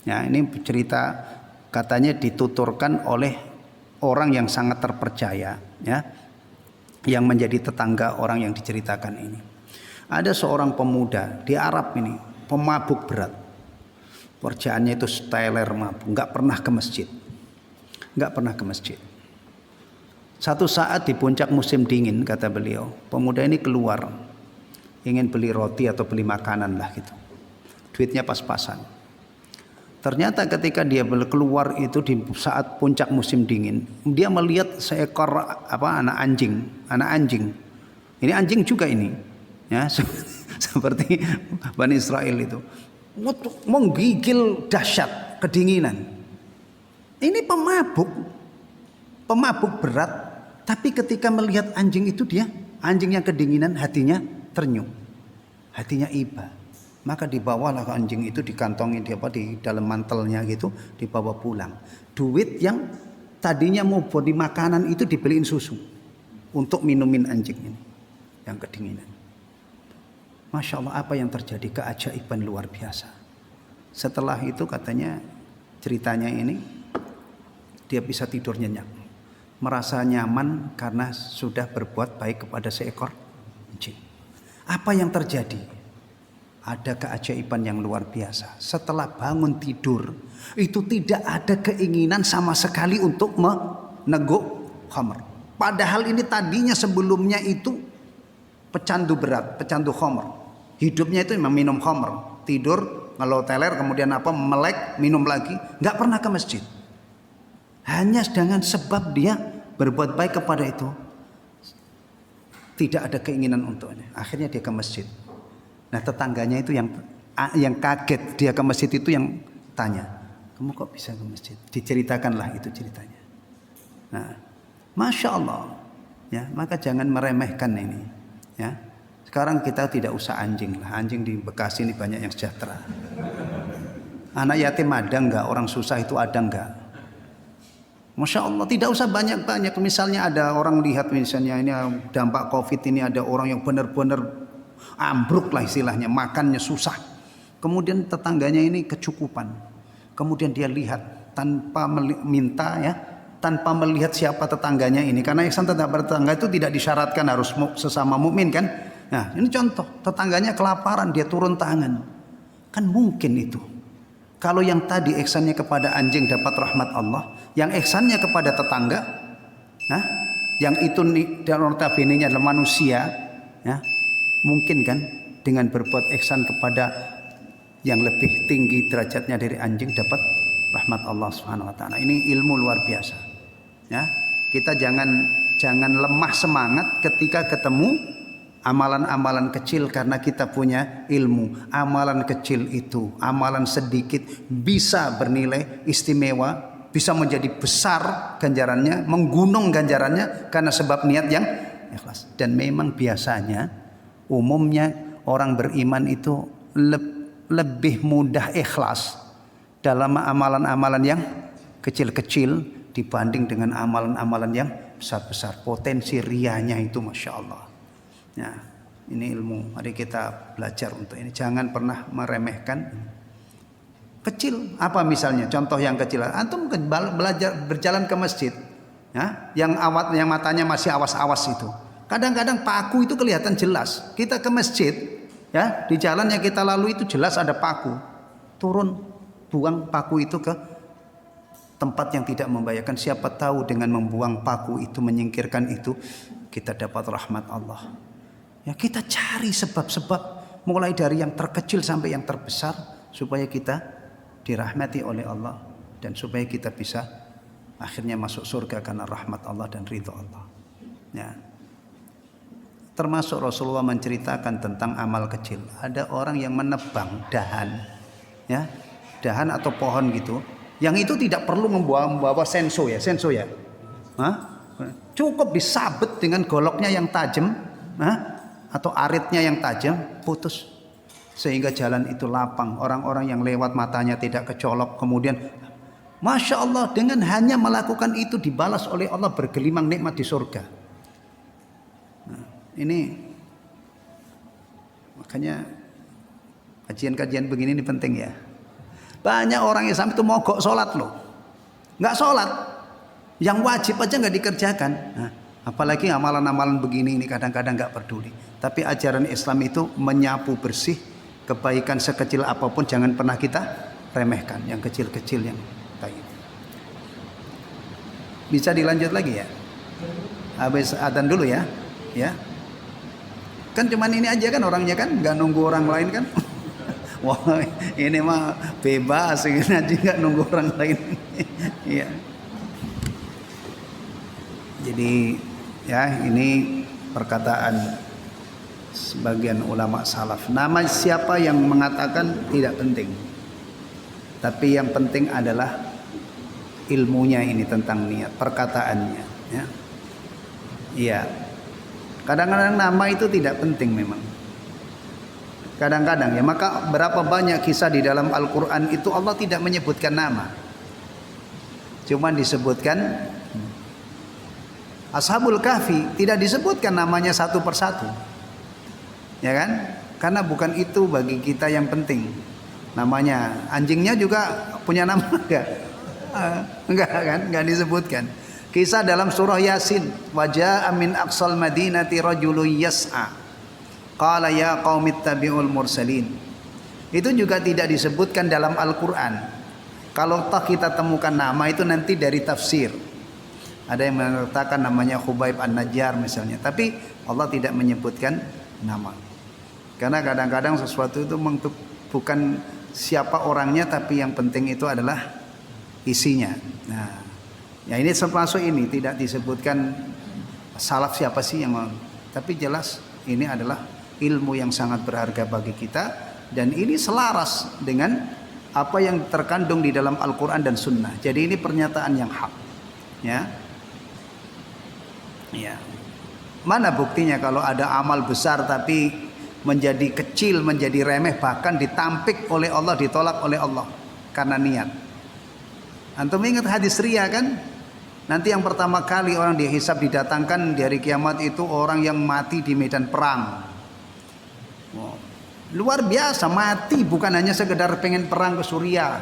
Ya, ini cerita katanya dituturkan oleh orang yang sangat terpercaya, ya, yang menjadi tetangga orang yang diceritakan ini. Ada seorang pemuda di Arab ini, pemabuk berat. Kerjaannya itu steler mabuk, nggak pernah ke masjid. Satu saat di puncak musim dingin, kata beliau, pemuda ini keluar ingin beli roti atau beli makanan lah gitu. Duitnya pas-pasan. Ternyata ketika dia keluar itu di saat puncak musim dingin, dia melihat seekor anak anjing. Ini anjing juga ini, ya seperti Bani Israel itu. Menggigil dahsyat kedinginan. Ini pemabuk berat, tapi ketika melihat anjing itu anjing yang kedinginan, hatinya ternyuh, hatinya iba. Maka dibawalah anjing itu, dikantongi di dalam mantelnya gitu, dibawa pulang. Duit yang tadinya mau buat makanan itu dibeliin susu untuk minumin anjing ini yang kedinginan. Masya Allah, apa yang terjadi, keajaiban luar biasa. Setelah itu katanya ceritanya ini dia bisa tidur nyenyak, merasa nyaman karena sudah berbuat baik kepada seekor anjing. Apa yang terjadi? Ada keajaiban yang luar biasa. Setelah bangun tidur itu tidak ada keinginan sama sekali untuk meneguk khamr. Padahal ini tadinya sebelumnya itu pecandu berat, pecandu khamr. Hidupnya itu memang minum khamr, tidur kalau teler, kemudian melek, minum lagi, nggak pernah ke masjid. Hanya dengan sebab dia berbuat baik kepada itu, tidak ada keinginan untuknya. Akhirnya dia ke masjid. Nah, tetangganya itu yang kaget dia ke masjid itu, yang tanya, kamu kok bisa ke masjid? Diceritakanlah itu ceritanya. Nah, Masya Allah, ya, maka jangan meremehkan ini, ya. Sekarang kita tidak usah anjing lah. Anjing di Bekasi ini banyak yang sejahtera. Anak yatim ada enggak? Orang susah itu ada enggak? Masya Allah, tidak usah banyak-banyak. Misalnya ada orang lihat, misalnya ini dampak COVID ini, ada orang yang benar-benar ambruk lah istilahnya, makannya susah. Kemudian tetangganya ini kecukupan. Kemudian dia lihat tanpa minta, ya, tanpa melihat siapa tetangganya ini. Karena ihsan terhadap tetangga itu tidak disyaratkan harus sesama mukmin kan? Nah, ini contoh, tetangganya kelaparan, dia turun tangan. Kan mungkin itu. Kalau yang tadi ihsannya kepada anjing dapat rahmat Allah, yang ihsannya kepada tetangga, nah, yang itu notabene-nya adalah manusia, ya, mungkin kan dengan berbuat ihsan kepada yang lebih tinggi derajatnya dari anjing dapat rahmat Allah Subhanahu wa taala. Ini ilmu luar biasa. Ya, kita jangan lemah semangat ketika ketemu amalan-amalan kecil, karena kita punya ilmu. Amalan kecil itu, amalan sedikit bisa bernilai istimewa bisa menjadi besar ganjarannya, menggunung ganjarannya karena sebab niat yang ikhlas. Dan memang biasanya umumnya orang beriman itu lebih mudah ikhlas dalam amalan-amalan yang kecil-kecil dibanding dengan amalan-amalan yang besar-besar. Potensi rianya itu Masya Allah. Nah, ini ilmu. Mari kita belajar untuk ini. Jangan pernah meremehkan kecil. Apa misalnya? Contoh yang kecil. Antum belajar berjalan ke masjid, ya, yang matanya masih awas-awas itu. Kadang-kadang paku itu kelihatan jelas. Kita ke masjid, ya, di jalan yang kita lalui itu jelas ada paku. Turun, buang paku itu ke tempat yang tidak membahayakan. Siapa tahu dengan membuang paku itu, menyingkirkan itu, kita dapat rahmat Allah. Ya, kita cari sebab-sebab mulai dari yang terkecil sampai yang terbesar supaya kita dirahmati oleh Allah dan supaya kita bisa akhirnya masuk surga karena rahmat Allah dan ridha Allah. Ya. Termasuk Rasulullah menceritakan tentang amal kecil. Ada orang yang menebang dahan, ya, dahan atau pohon gitu, yang itu tidak perlu membawa senso ya. Hah? Cukup disabet dengan goloknya yang tajam, atau aritnya yang tajam, putus. Sehingga jalan itu lapang, orang-orang yang lewat matanya tidak kecolok. Kemudian Masya Allah, dengan hanya melakukan itu dibalas oleh Allah bergelimang nikmat di surga. Nah, ini makanya kajian-kajian begini ini penting ya. Banyak orang Islam itu mogok sholat loh, nggak sholat, yang wajib aja nggak dikerjakan. Nah, apalagi amalan-amalan begini ini kadang-kadang nggak peduli. Tapi ajaran Islam itu menyapu bersih. Kebaikan sekecil apapun jangan pernah kita remehkan, yang kecil-kecil yang baik. Bisa dilanjut lagi ya? Habis adzan dulu ya. Ya. Kan cuman ini aja kan orangnya kan, nggak nunggu orang lain kan? Wah, ini mah bebas, ini aja nggak nunggu orang lain. Iya. Jadi ya ini perkataan sebagian ulama salaf. Nama siapa yang mengatakan tidak penting, tapi yang penting adalah ilmunya ini tentang niat, perkataannya. Ya, iya. Kadang-kadang nama itu tidak penting memang. Kadang-kadang ya, maka berapa banyak kisah di dalam Al-Quran itu Allah tidak menyebutkan nama, cuman disebutkan Ashabul Kahfi, tidak disebutkan namanya satu persatu. Ya kan? Karena bukan itu bagi kita yang penting. Namanya anjingnya juga punya nama enggak? Enggak kan? Enggak disebutkan. Kisah dalam surah Yasin, wajaa min aqsal madinati rajulun yas'a. Qala ya qaumi ittabi'ul mursalin. Itu juga tidak disebutkan dalam Al-Qur'an. Kalau toh kita temukan nama itu nanti dari tafsir. Ada yang mengatakan namanya Khubaib An-Najjar misalnya, tapi Allah tidak menyebutkan nama. Karena kadang-kadang sesuatu itu bukan siapa orangnya, tapi yang penting itu adalah isinya. Nah, ya ini termasuk ini tidak disebutkan salaf siapa sih yang mau, tapi jelas ini adalah ilmu yang sangat berharga bagi kita dan ini selaras dengan apa yang terkandung di dalam Al-Quran dan Sunnah. Jadi ini pernyataan yang hak. Ya, ya. Mana buktinya kalau ada amal besar tapi menjadi kecil, menjadi remeh, bahkan ditampik oleh Allah, ditolak oleh Allah karena niat. Antum ingat hadis riya kan? Nanti yang pertama kali orang dihisab didatangkan di hari kiamat itu orang yang mati di medan perang. Wow. Luar biasa, mati bukan hanya sekedar pengen perang ke Suriah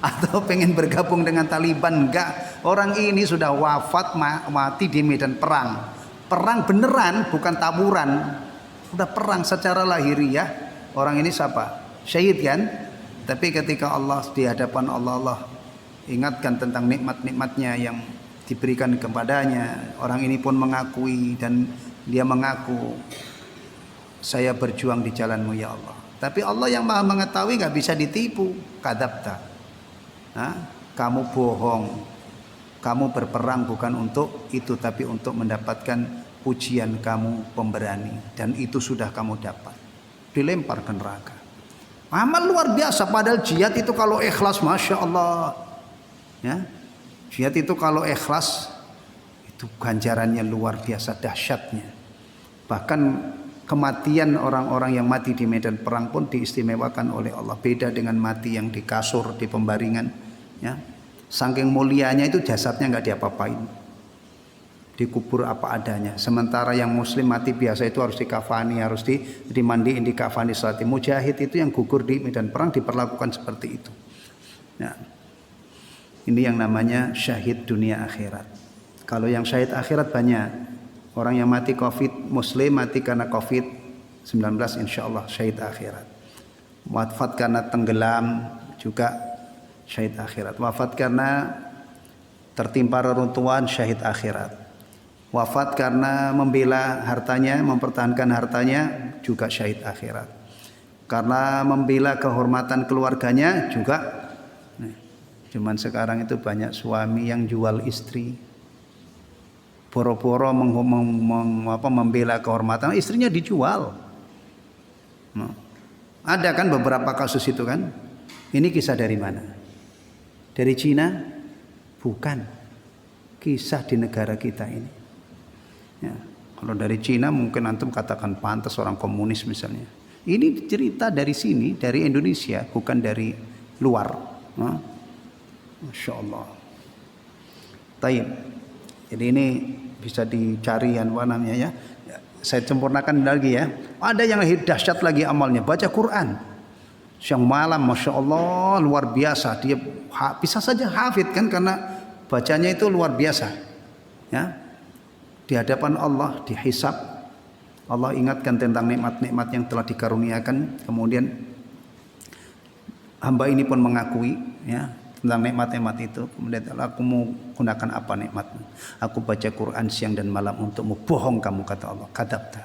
atau pengen bergabung dengan Taliban, enggak. Orang ini sudah wafat mati di medan perang. Perang beneran, bukan taburan. Sudah perang secara lahiriah. Orang ini siapa? Syahid kan? Tapi ketika Allah di hadapan Allah ingatkan tentang nikmat-nikmatnya yang diberikan kepadanya, orang ini pun mengakui dan dia mengaku, saya berjuang di jalanmu ya Allah. Tapi Allah yang maha mengetahui, gak bisa ditipu. Kadzabta, kamu bohong, kamu berperang bukan untuk itu, tapi untuk mendapatkan pujian kamu pemberani, dan itu sudah kamu dapat. Dilempar ke neraka. Amal luar biasa, padahal jihad itu kalau ikhlas Masya Allah Ya, jihad itu kalau ikhlas itu ganjarannya luar biasa dahsyatnya. Bahkan kematian orang-orang yang mati di medan perang pun diistimewakan oleh Allah. Beda dengan mati yang di kasur, di pembaringan. Ya, saking mulianya itu jasadnya nggak diapa-apain, dikubur apa adanya. Sementara yang muslim mati biasa itu harus dikafani, harus dimandiin, dikafani, salati. Mujahid itu yang gugur di medan perang diperlakukan seperti itu. Ya. Ini yang namanya syahid dunia akhirat. Kalau yang syahid akhirat banyak. Orang yang mati COVID, muslim mati karena COVID-19 insya Allah syahid akhirat. Wafat karena tenggelam juga syahid akhirat. Wafat karena tertimpa reruntuhan syahid akhirat. Wafat karena membela hartanya, mempertahankan hartanya juga syahid akhirat. Karena membela kehormatan keluarganya juga. Cuman sekarang itu banyak suami yang jual istri, boro-boro membela kehormatan istrinya dijual. Ada kan beberapa kasus itu kan. Ini kisah dari mana? Dari Cina? Bukan. Kisah di negara kita ini. Ya, kalau dari Cina mungkin antum katakan pantas orang komunis misalnya. Ini cerita dari sini, dari Indonesia, bukan dari luar. Masya Allah. Taib. Jadi ini bisa dicari apa namanya ya. Saya sempurnakan lagi ya. Ada yang dahsyat lagi amalnya, baca Quran. Siang malam Masya Allah luar biasa. Dia bisa saja hafid kan karena bacanya itu luar biasa. Ya. Di hadapan Allah dihisab. Allah ingatkan tentang nikmat-nikmat yang telah dikaruniakan. Kemudian hamba ini pun mengakui ya tentang nikmat-nikmat itu. Kemudian aku mau gunakan apa nikmatmu? Aku baca Quran siang dan malam untukmu. Bohong kamu, kata Allah. Kadzabta.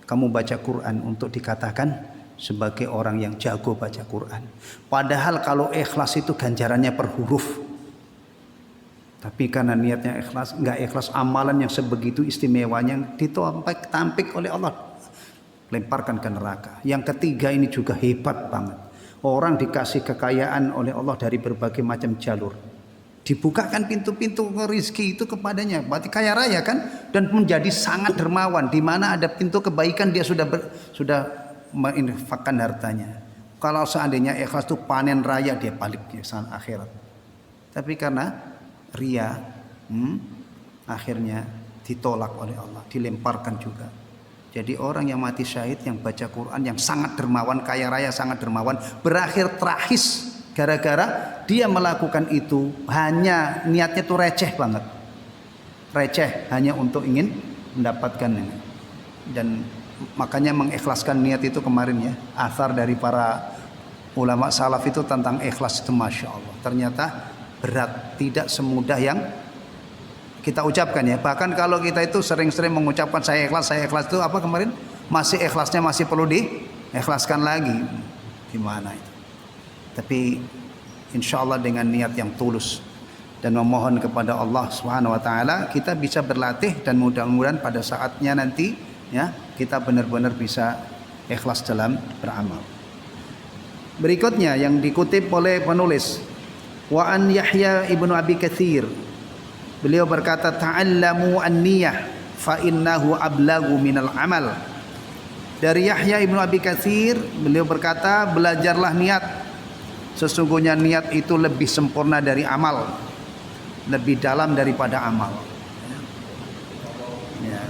Kamu baca Quran untuk dikatakan sebagai orang yang jago baca Quran. Padahal kalau ikhlas itu ganjarannya per huruf. Tapi karena niatnya ikhlas, enggak ikhlas, amalan yang sebegitu istimewanya ditampik oleh Allah, lemparkan ke neraka. Yang ketiga ini juga hebat banget. Orang dikasih kekayaan oleh Allah dari berbagai macam jalur. Dibukakan pintu-pintu rezeki itu kepadanya. Berarti kaya raya kan? Dan menjadi sangat dermawan. Di mana ada pintu kebaikan dia sudah menginfakkan hartanya. Kalau seandainya ikhlas itu panen raya dia balik ke sana akhirat. Tapi karena ria, akhirnya ditolak oleh Allah. Dilemparkan juga. Jadi orang yang mati syahid, yang baca Quran, yang sangat dermawan, kaya raya, sangat dermawan, berakhir tragis gara-gara dia melakukan itu hanya niatnya tuh receh banget, receh hanya untuk ingin mendapatkan ini. Dan makanya mengikhlaskan niat itu kemarin ya, athar dari para ulama salaf itu tentang ikhlas itu Masya Allah. Ternyata berat, tidak semudah yang kita ucapkan ya. Bahkan kalau kita itu sering-sering mengucapkan saya ikhlas itu apa kemarin? Masih ikhlasnya masih perlu diikhlaskan lagi. Gimana itu? Tapi insya Allah dengan niat yang tulus dan memohon kepada Allah Subhanahu wa taala, kita bisa berlatih dan mudah-mudahan pada saatnya nanti ya, kita benar-benar bisa ikhlas dalam beramal. Berikutnya yang dikutip oleh penulis, wa an Yahya ibnu Abi Katsir. Beliau berkata, ta'allamu an-niyah fa innahu ablagu minal amal. Dari Yahya ibnu Abi Katsir, beliau berkata, belajarlah niat. Sesungguhnya niat itu lebih sempurna dari amal, lebih dalam daripada amal. Ya.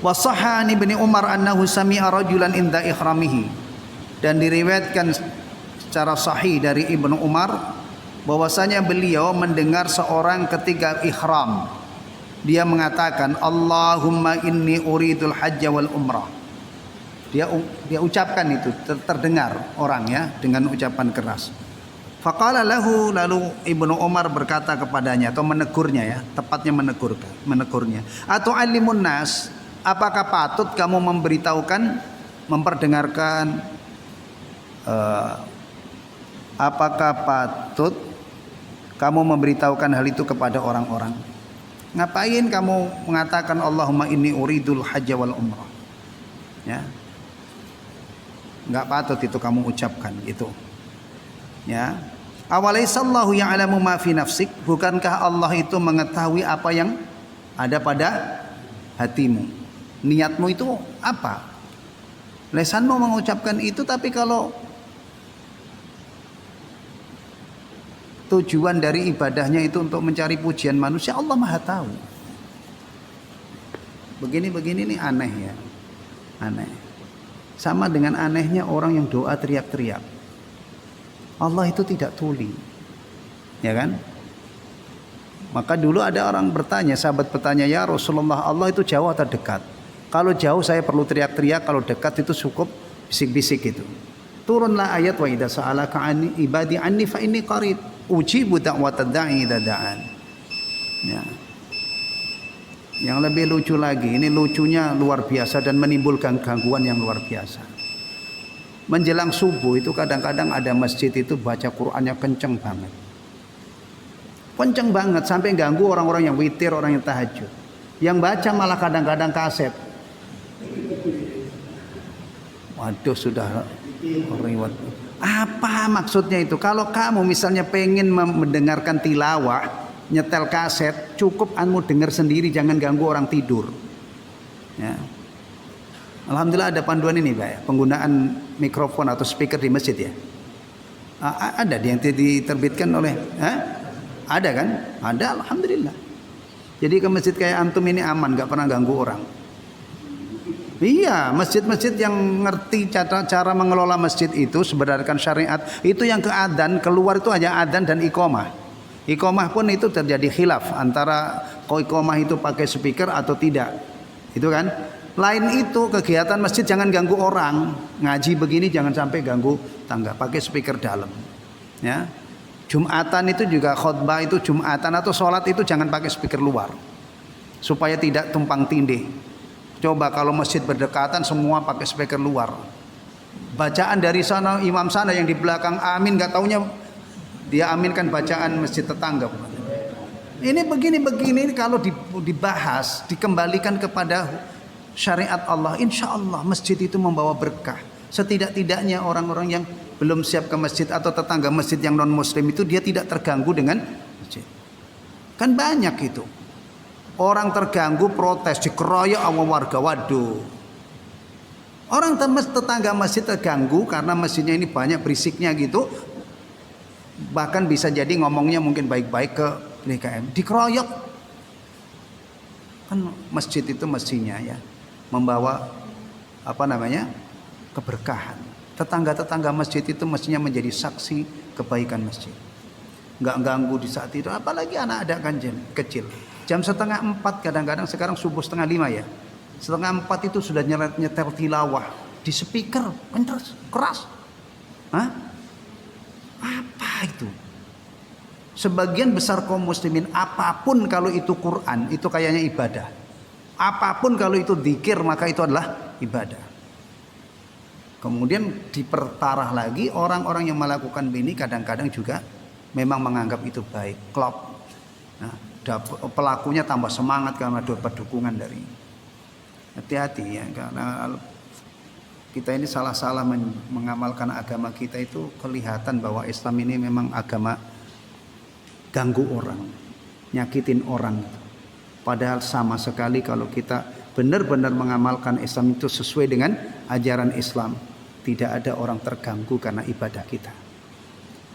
Wa sahha an Ibnu Umar annahu sami'a rajulan inda ihramihi. Dan diriwayatkan secara sahih dari Ibnu Umar bahwasanya beliau mendengar seorang ketika ihram, dia mengatakan Allahumma inni uridul hajja wal umrah. Dia ucapkan itu, terdengar orang ya dengan ucapan keras. Faqala lahu, lalu Ibnu Umar berkata kepadanya atau menegurnya ya, tepatnya menegurnya. Atau alimun nas, apakah patut kamu memperdengarkan apakah patut kamu memberitahukan hal itu kepada orang-orang? Ngapain kamu mengatakan Allahumma inni uridul hajja wal umrah? Ya. Enggak patut itu kamu ucapkan gitu. Ya. Awalaysallahu ya'lamu ma fi nafsik? Bukankah Allah itu mengetahui apa yang ada pada hatimu? Niatmu itu apa? Lesanmu mengucapkan itu, tapi kalau tujuan dari ibadahnya itu untuk mencari pujian manusia, Allah Maha tahu. Begini-begini ini aneh ya. Aneh. Sama dengan anehnya orang yang doa teriak-teriak. Allah itu tidak tuli. Ya kan? Maka dulu ada orang bertanya, sahabat bertanya, "Ya Rasulullah, Allah itu jauh atau dekat?" Kalau jauh saya perlu teriak-teriak, kalau dekat itu cukup bisik-bisik itu. Turunlah ayat, "Wa idza sa'alaka 'anni ibadi 'anni fa inni qarib ujibu da'watad da'i idza da'an." Ya. Yang lebih lucu lagi, ini lucunya luar biasa dan menimbulkan gangguan yang luar biasa. Menjelang subuh itu kadang-kadang ada masjid itu baca Qur'annya kenceng banget. Kenceng banget sampai ganggu orang-orang yang witir, orang yang tahajud. Yang baca malah kadang-kadang kaset. Waduh, sudah riwayat. Apa maksudnya itu? Kalau kamu misalnya pengen mendengarkan tilawah, nyetel kaset, cukup kamu dengar sendiri, jangan ganggu orang tidur. Ya. Alhamdulillah ada panduan ini Pak ya, penggunaan mikrofon atau speaker di masjid ya. Ada yang diterbitkan oleh, ada kan? Ada, alhamdulillah. Jadi ke masjid kayak antum ini aman, gak pernah ganggu orang. Iya, masjid-masjid yang ngerti cara mengelola masjid itu, berdasarkan syariat, itu yang ke adzan, keluar itu hanya adzan dan iqamah. Iqamah pun itu terjadi khilaf antara iqamah itu pakai speaker atau tidak. Itu kan? Lain itu kegiatan masjid jangan ganggu orang. Ngaji begini jangan sampai ganggu tangga, pakai speaker dalam. Ya. Jumatan itu juga khutbah itu Jumatan atau sholat itu jangan pakai speaker luar. Supaya tidak tumpang tindih. Coba kalau masjid berdekatan semua pakai speaker luar. Bacaan dari sana imam sana yang di belakang amin, gak taunya dia aminkan bacaan masjid tetangga. Ini begini kalau dibahas, dikembalikan kepada syariat Allah, insya Allah masjid itu membawa berkah. Setidak-tidaknya orang-orang yang belum siap ke masjid atau tetangga masjid yang non muslim itu dia tidak terganggu dengan masjid. Kan banyak itu orang terganggu protes, dikeroyok sama warga. Waduh, orang tetangga masjid terganggu karena masjidnya ini banyak berisiknya gitu, bahkan bisa jadi ngomongnya mungkin baik-baik ke DKM, dikeroyok. Kan masjid itu mestinya ya membawa keberkahan. Tetangga-tetangga masjid itu mestinya menjadi saksi kebaikan masjid. Nggak ganggu di saat itu, apalagi anak ada kan kecil. Jam 3:30 kadang-kadang, sekarang subuh 4:30 ya. 3:30 itu sudah nyetel tilawah di speaker keras. Hah? Apa itu? Sebagian besar kaum muslimin apapun kalau itu Quran itu kayaknya ibadah. Apapun kalau itu zikir maka itu adalah ibadah. Kemudian diperparah lagi, orang-orang yang melakukan ini kadang-kadang juga memang menganggap itu baik, klop. Nah, pelakunya tambah semangat karena dapat dukungan dari. Hati-hati ya, karena kita ini salah-salah mengamalkan agama kita itu kelihatan bahwa Islam ini memang agama ganggu orang, nyakitin orang. Padahal sama sekali kalau kita benar-benar mengamalkan Islam itu sesuai dengan ajaran Islam, tidak ada orang terganggu karena ibadah kita.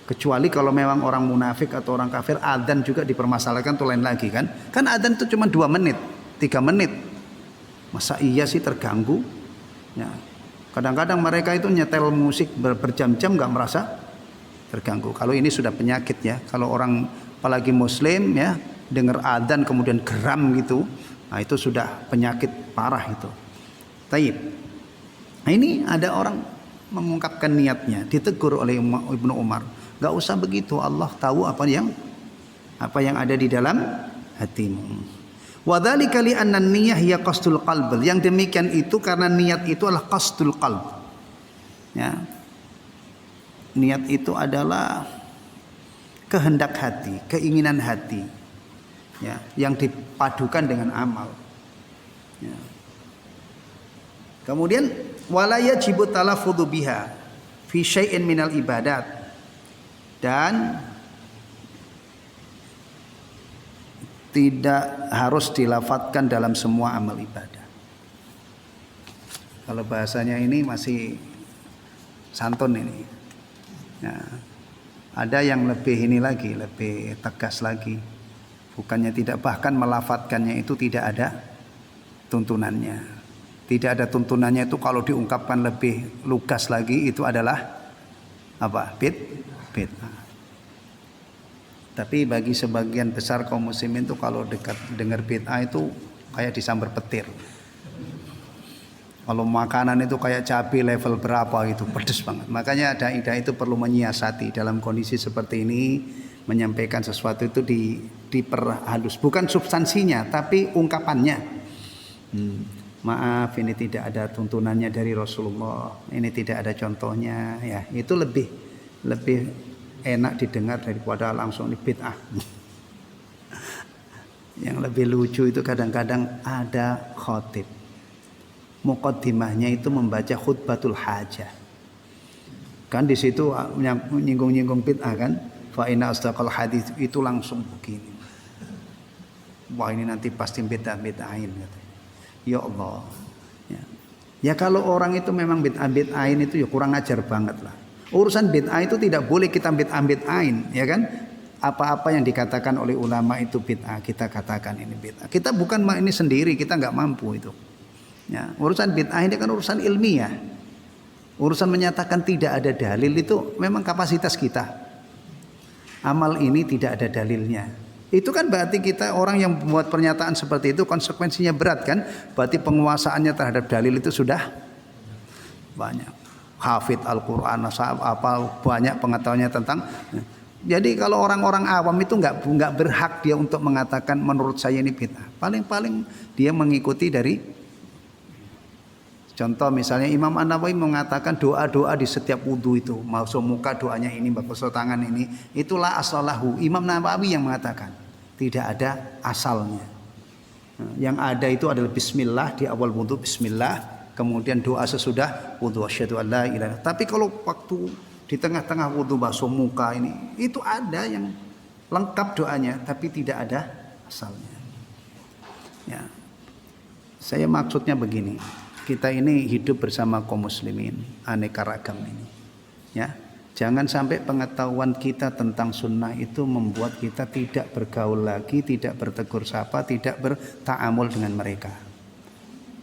Kecuali kalau memang orang munafik atau orang kafir, adzan juga dipermasalahkan, itu lain lagi kan. Kan adzan itu cuma 2 menit, 3 menit. Masa iya sih terganggu? Ya. Kadang-kadang mereka itu nyetel musik berjam-jam nggak merasa terganggu. Kalau ini sudah penyakit ya. Kalau orang apalagi muslim ya, dengar adzan kemudian geram gitu, nah itu sudah penyakit parah itu. Taib. Nah ini ada orang mengungkapkan niatnya, ditegur oleh Ibnu Umar, gak usah begitu, Allah tahu apa yang ada di dalam hatimu. Wa dzalika li anna niyyah hiya qasdul qalb. Yang demikian itu karena niat itu adalah qasdul qalb. Ya. Niat itu adalah kehendak hati, keinginan hati. Ya, yang dipadukan dengan amal. Ya. Kemudian wala yajibu talaffudzu biha fi syai'in minal ibadat. dan tidak harus dilafadzkan dalam semua amal ibadah. Kalau bahasanya ini masih santun ini. Ya, ada yang lebih ini lagi, lebih tegas lagi. Bukannya tidak, bahkan melafadzkannya itu tidak ada tuntunannya. Tidak ada tuntunannya itu kalau diungkapkan lebih lugas lagi itu adalah apa? Bid'ah. Tapi bagi sebagian besar kaum muslimin itu kalau dengar bid'ah itu kayak disambar petir. Kalau makanan itu kayak cabai level berapa itu pedes banget. Makanya dai-dai itu perlu menyiasati dalam kondisi seperti ini, menyampaikan sesuatu itu diperhalus, bukan substansinya tapi ungkapannya. Maaf, ini tidak ada tuntunannya dari Rasulullah, ini tidak ada contohnya, ya itu lebih enak didengar daripada langsung di bid'ah. Yang lebih lucu itu kadang-kadang ada khotib, muqaddimahnya itu membaca khutbatul hajah. Kan di situ nyinggung-nyinggung bid'ah kan? Fa inna asdaqal hadits itu langsung begini. Wah, ini nanti pasti bid'ahin katanya. Ya Allah. Ya kalau orang itu memang bid'ahin itu ya kurang ajar banget lah. Urusan bid'ah itu tidak boleh kita bid'ahin, ya kan? Apa-apa yang dikatakan oleh ulama itu bid'ah, kita katakan ini bid'ah. Kita bukan ini sendiri, kita nggak mampu itu. Ya, urusan bid'ah ini kan urusan ilmiah. Urusan menyatakan tidak ada dalil itu memang kapasitas kita. Amal ini tidak ada dalilnya. Itu kan berarti kita orang yang membuat pernyataan seperti itu konsekuensinya berat kan? Berarti penguasaannya terhadap dalil itu sudah banyak. Hafid Al-Quran, apa banyak pengetahuannya tentang. Jadi kalau orang-orang awam itu nggak berhak dia untuk mengatakan menurut saya ini bid'ah. Paling-paling dia mengikuti dari contoh misalnya Imam An-Nawawi mengatakan doa-doa di setiap wudu itu, basuh muka doanya ini, basuh tangan ini, itulah asalahu. Imam Nawawi yang mengatakan tidak ada asalnya. Yang ada itu adalah bismillah di awal wudu, bismillah. Kemudian doa sesudah wudu, asyhadu an la ilaha illallah. Tapi kalau waktu di tengah-tengah wudu basuh muka ini, itu ada yang lengkap doanya, tapi tidak ada asalnya. Ya, saya maksudnya begini, kita ini hidup bersama kaum muslimin, aneka ragam ini. Ya, jangan sampai pengetahuan kita tentang sunnah itu membuat kita tidak bergaul lagi, tidak bertegur sapa, tidak bertaamul dengan mereka.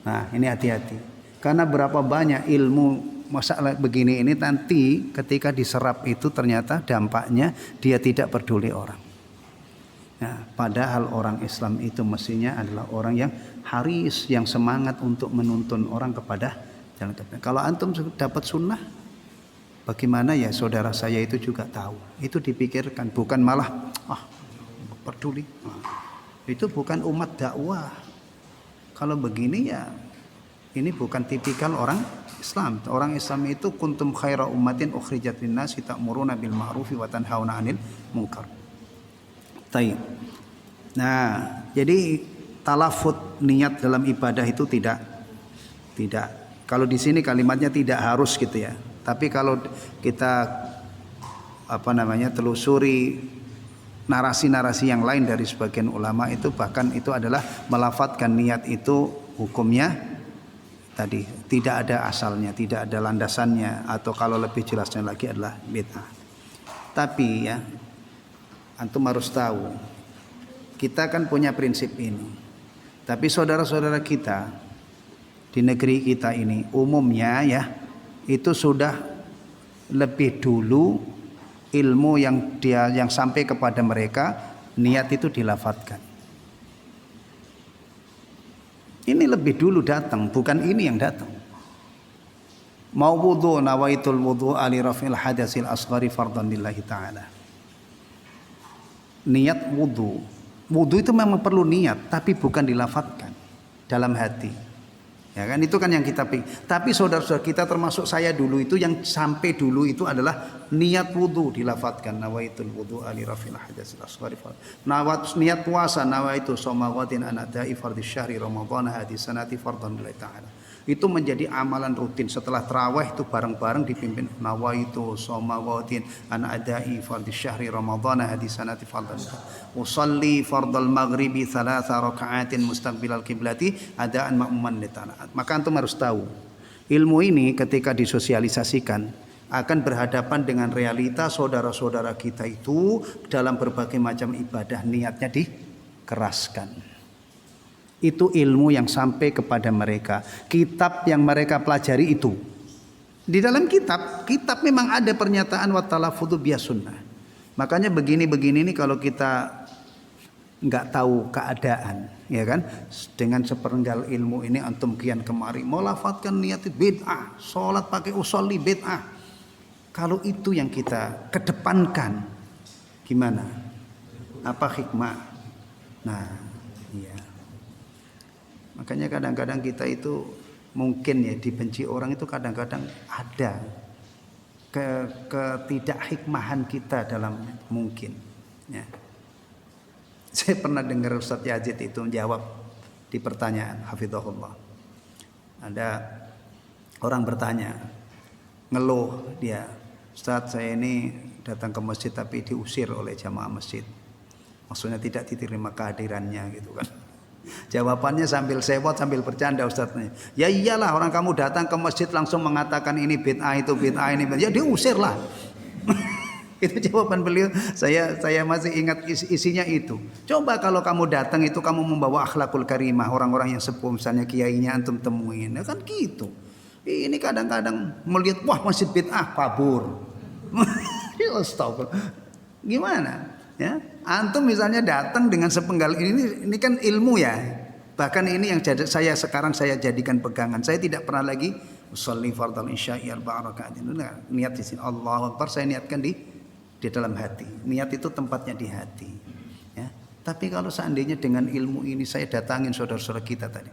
Nah, ini hati-hati. Karena berapa banyak ilmu masalah begini ini nanti ketika diserap itu ternyata dampaknya dia tidak peduli orang. Nah, padahal orang Islam itu mestinya adalah orang yang haris, yang semangat untuk menuntun orang kepada jalan kebenaran. Kalau antum dapat sunnah, bagaimana ya saudara saya itu juga tahu. Itu dipikirkan, bukan malah peduli. Itu bukan umat dakwah. Kalau begini ya ini bukan tipikal orang Islam. Orang Islam itu kuntum khaira ummatin ukhrijat linnasi ta'muruna bil ma'rufi wa tanhauna 'anil munkar. Taib. Nah, jadi talafut niat dalam ibadah itu tidak. Kalau di sini kalimatnya tidak harus gitu ya. Tapi kalau kita telusuri narasi-narasi yang lain dari sebagian ulama itu bahkan itu adalah melafadzkan niat itu hukumnya tadi tidak ada asalnya, tidak ada landasannya, atau kalau lebih jelasnya lagi adalah bid'ah. Tapi ya, antum harus tahu, kita kan punya prinsip ini. Tapi saudara-saudara kita di negeri kita ini umumnya ya, itu sudah lebih dulu ilmu yang sampai kepada mereka, niat itu dilafadzkan. Ini lebih dulu datang, bukan ini yang datang. Mau wudu, nawaitul wudu ali rafil hadasil asghari fardhan lillahi ta'ala. Niat wudu. Wudu itu memang perlu niat, tapi bukan dilafadzkan dalam hati. Ya kan, itu kan yang kita pikir. Tapi saudara-saudara kita termasuk saya dulu itu yang sampai dulu itu adalah niat wudu dilafadzkan, nawaitul wudu ali rafil hadasil asghari fardhan. Niat puasa, nawaitu shoma ghadin an ada'i fardhi syahri ramadhana hadis sanati fardhan lillahi ta'ala. Itu menjadi amalan rutin. Setelah tarawih itu bareng-bareng dipimpin nawaitu somawatin an adai fardhi syahri ramadhana hadisanati fardhan. Usalli fardal maghribi thalatha raka'atin mustaqbilal qiblati adaan ma'muman litana. Maka antum harus tahu, ilmu ini ketika disosialisasikan akan berhadapan dengan realita saudara-saudara kita itu dalam berbagai macam ibadah, niatnya dikeraskan. Itu ilmu yang sampai kepada mereka. Kitab yang mereka pelajari itu. Di dalam kitab memang ada pernyataan wa talafudzu bias sunnah. Makanya begini-begini ini kalau kita nggak tahu keadaan, ya kan? Dengan seperenggal ilmu ini antum kian kemari melafatkan niat bid'ah, sholat pakai usolli bid'ah. Kalau itu yang kita kedepankan, gimana? Apa hikmah? Nah, iya. Makanya kadang-kadang kita itu mungkin ya dibenci orang itu kadang-kadang ada ketidakhikmahan kita dalam mungkin. Ya. Saya pernah dengar Ustadz Yazid itu menjawab di pertanyaan hafizahullah. Ada orang bertanya, ngeluh dia, Ustadz saya ini datang ke masjid tapi diusir oleh jamaah masjid. Maksudnya tidak diterima kehadirannya gitu kan. Jawabannya sambil sewot sambil bercanda Ustadznya. Ya iyalah, orang kamu datang ke masjid langsung mengatakan ini bid'ah itu bid'ah ini bid'ah. Ya diusir lah. Itu jawaban beliau. Saya masih ingat isinya itu. Coba kalau kamu datang itu kamu membawa akhlakul karimah, orang-orang yang sepuh misalnya kiainya antum temuin. Ya kan gitu. Ini kadang-kadang melihat wah masjid bid'ah kabur. Astagfirullah. Gimana? Ya, antum misalnya datang dengan sepenggal ini kan ilmu ya. Bahkan ini yang saya sekarang saya jadikan pegangan. Saya tidak pernah lagi usolli fardal isya'i arba'a raka'atin. Niat di sini Allahu Akbar, saya niatkan di dalam hati. Niat itu tempatnya di hati. Ya. Tapi kalau seandainya dengan ilmu ini saya datangin saudara-saudara kita tadi,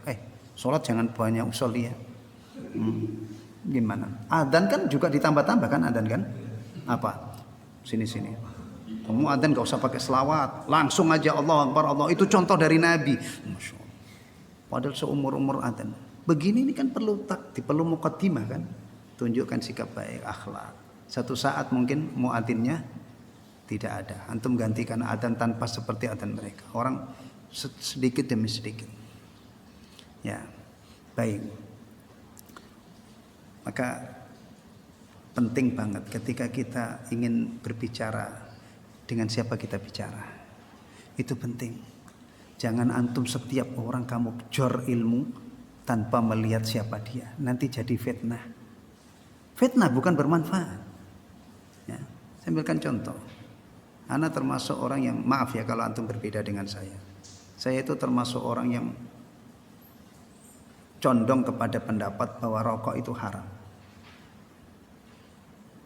sholat jangan banyak usolli ya. Gimana? Adzan kan juga ditambah-tambah kan adzan kan? Apa? Sini. Kamu adzan gak usah pakai selawat, langsung aja Allah Akbar Allah. Itu contoh dari Nabi. Masya Allah. Padahal seumur-umur adzan. Begini ini kan perlu muqaddimah kan? Tunjukkan sikap baik, akhlak. Satu saat mungkin muadzinnya tidak ada. Antum gantikan adzan tanpa seperti adzan mereka. Orang sedikit demi sedikit. Ya, baik. Maka penting banget ketika kita ingin berbicara dengan siapa kita bicara. Itu penting. Jangan antum setiap orang kamu jor ilmu tanpa melihat siapa dia. Nanti jadi fitnah. Fitnah bukan bermanfaat. Ya, saya ambilkan contoh. Ana termasuk orang yang, maaf ya kalau antum berbeda dengan saya. Saya itu termasuk orang yang condong kepada pendapat bahwa rokok itu haram.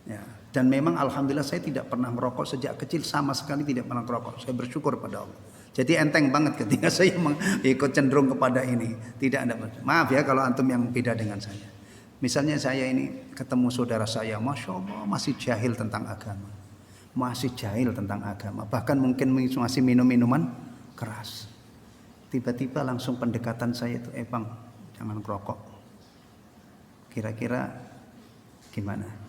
Ya, dan memang alhamdulillah saya tidak pernah merokok sejak kecil, sama sekali tidak pernah merokok. Saya bersyukur pada Allah. Jadi enteng banget ketika saya ikut cenderung kepada ini. Tidak ada. Maaf ya kalau antum yang beda dengan saya. Misalnya saya ini ketemu saudara saya, masya Allah masih jahil tentang agama, masih jahil tentang agama. Bahkan mungkin masih minum minuman keras. Tiba-tiba langsung pendekatan saya itu, bang jangan merokok. Kira-kira gimana?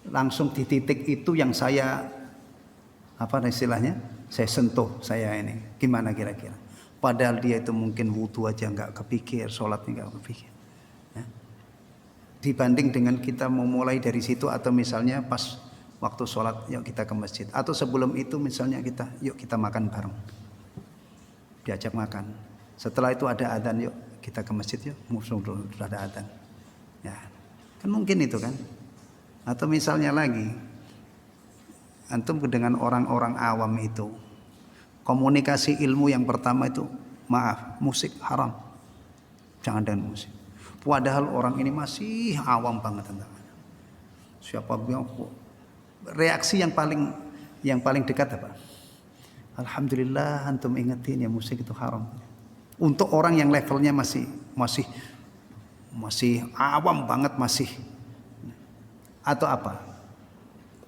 Langsung di titik itu yang saya apa istilahnya saya sentuh, saya ini gimana kira-kira, padahal dia itu mungkin wudu aja nggak kepikir, sholatnya nggak kepikir ya. Dibanding dengan kita mau mulai dari situ, atau misalnya pas waktu sholat yuk kita ke masjid, atau sebelum itu misalnya yuk kita makan bareng, diajak makan, setelah itu ada adzan yuk kita ke masjid yuk, sudah ada adzan ya kan, mungkin itu kan. Atau misalnya lagi, antum dengan orang-orang awam itu, komunikasi ilmu yang pertama itu, maaf, musik haram, jangan dengan musik. Padahal orang ini masih awam banget tentang siapa bilang, reaksi yang paling dekat apa? Alhamdulillah antum ingetin ya musik itu haram. Untuk orang yang levelnya masih awam banget masih. Atau apa?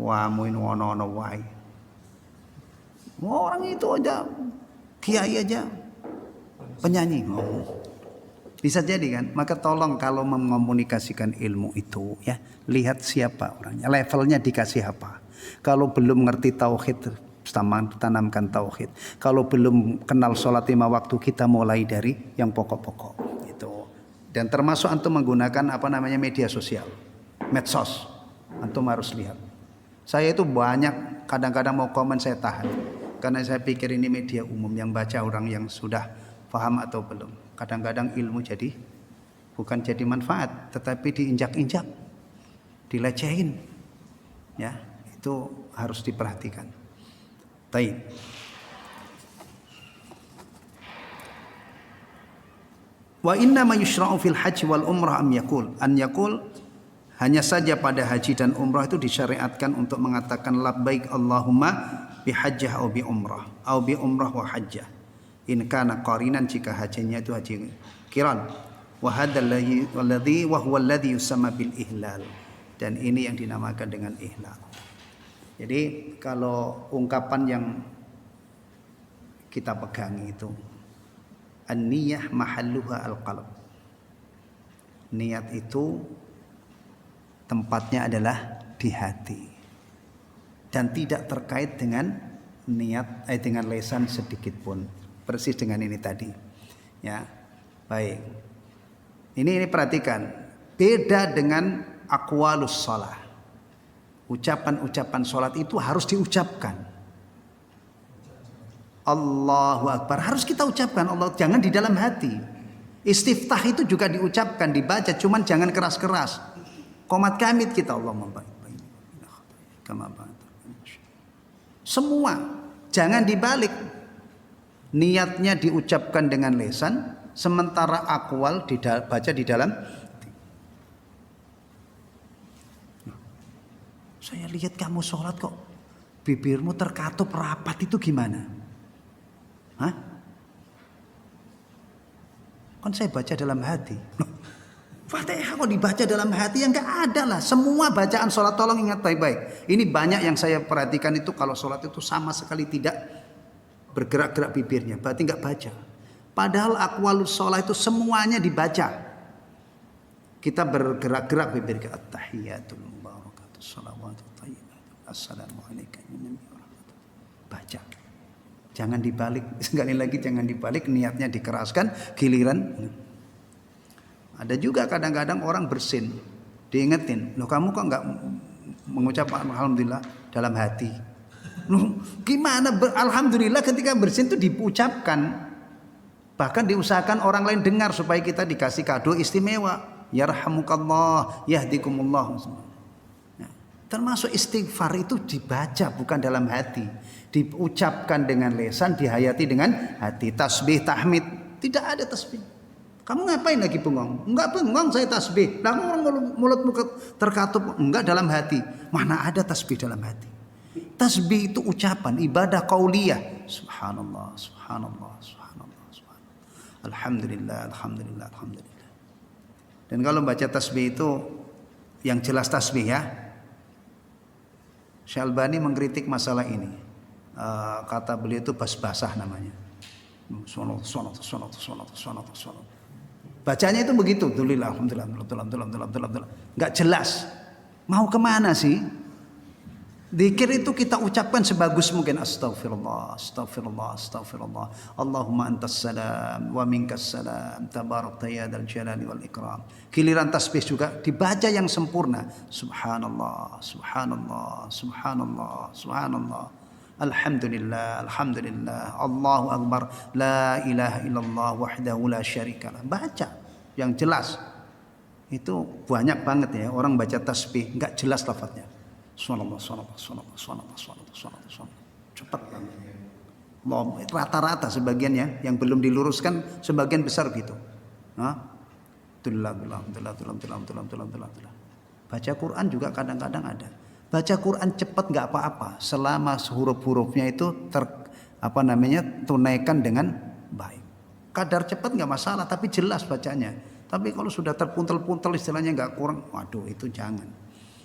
Wamuin wono wae. Orang itu aja kiai aja penyanyi. Bisa jadi kan? Maka tolong kalau mengkomunikasikan ilmu itu ya, lihat siapa orangnya, levelnya dikasih apa. Kalau belum ngerti tauhid, tanamkan tauhid. Kalau belum kenal sholat 5 waktu, kita mulai dari yang pokok-pokok itu. Dan termasuk antum menggunakan media sosial, medsos. Antum harus lihat. Saya itu banyak kadang-kadang mau komen saya tahan. Karena saya pikir ini media umum, yang baca orang yang sudah paham atau belum. Kadang-kadang ilmu bukan jadi manfaat, tetapi diinjak-injak, dilecehin. Ya, itu harus diperhatikan. Baik. Wa inna ma yushra'u fil haji wal umrah an yaqul hanya saja pada haji dan umrah itu disyariatkan untuk mengatakan labbaik Allahumma bi hajjah atau bi umrah wa hajjah. In kana qarinan, jika hajinya itu haji qiran. Wa hadzal ladzi wa huwa alladzi yusamma bil ihlal. Dan ini yang dinamakan dengan ihlal. Jadi kalau ungkapan yang kita pegangi itu an-niyah mahalluha al-qalb. Niat itu tempatnya adalah di hati. Dan tidak terkait dengan niat dengan lisan sedikit pun. Persis dengan ini tadi. Ya. Baik. Ini perhatikan. Beda dengan aqwalus shalah. Ucapan-ucapan salat itu harus diucapkan. Allahu Akbar harus kita ucapkan, Allah, jangan di dalam hati. Istiftah itu juga diucapkan, dibaca, cuman jangan keras-keras. Qomat kamit kita Allahumma baik. Semua jangan dibalik. Niatnya diucapkan dengan lisan, sementara akwal dibaca di dalam hati. Saya lihat kamu sholat kok bibirmu terkatup rapat, itu gimana? Hah? Kan saya baca dalam hati. Fatihah kok dibaca dalam hati? Yang enggak ada lah. Semua bacaan sholat, tolong ingat baik-baik. Ini banyak yang saya perhatikan itu kalau sholat itu sama sekali tidak bergerak-gerak bibirnya, berarti enggak baca. Padahal aqwalus shalah itu semuanya dibaca. Kita bergerak-gerak bibir kita, at-tahiyatul mubarakatus shalawatut thayyibat. Assalamu alayka ya nabi wa rahmatullah. Baca. Jangan dibalik, sekali lagi jangan dibalik, niatnya dikeraskan, giliran. Ada juga kadang-kadang orang bersin, diingetin, loh kamu kok enggak mengucap alhamdulillah dalam hati? Loh, gimana alhamdulillah ketika bersin itu diucapkan. Bahkan diusahakan orang lain dengar supaya kita dikasih kado istimewa. Yarhamukallah, yahdikumullah. Nah, termasuk istighfar itu dibaca bukan dalam hati. Diucapkan dengan lisan, dihayati dengan hati. Tasbih, tahmid, tidak ada tasbih. Kamu ngapain lagi bengong? Enggak bengong, saya tasbih. Lah orang mulut terkatup, enggak dalam hati. Mana ada tasbih dalam hati? Tasbih itu ucapan, ibadah qauliyah. Subhanallah, subhanallah, subhanallah, subhanallah. Alhamdulillah, alhamdulillah, alhamdulillah. Dan kalau baca tasbih itu yang jelas tasbih ya. Syalbani mengkritik masalah ini. Kata beliau itu bas-basah namanya. Sonat. Bacanya itu begitu, alhamdulillah, alhamdulillah. Enggak jelas. Mau kemana sih? Zikir itu kita ucapkan sebagus mungkin. Astaghfirullah, astaghfirullah, astaghfirullah. Allahumma antas salam wa minkas salam. Tabarakta ya dzal jalali wal ikram. Giliran tasbih juga dibaca yang sempurna. Subhanallah, subhanallah, subhanallah, subhanallah. Alhamdulillah, alhamdulillah. Allahu akbar. La ilaha illallah wahdahu la syarikalah. Baca yang jelas. Itu banyak banget ya orang baca tasbih enggak jelas lafadznya. Subhanallah. Cepat banget. Rata-rata sebagian ya, yang belum diluruskan sebagian besar gitu. Baca Quran juga kadang-kadang ada. Baca Quran cepat nggak apa-apa, selama huruf-hurufnya itu tunaikan dengan baik. Kadar cepat nggak masalah, tapi jelas bacanya. Tapi kalau sudah terpuntel-puntel istilahnya nggak kurang, waduh itu jangan.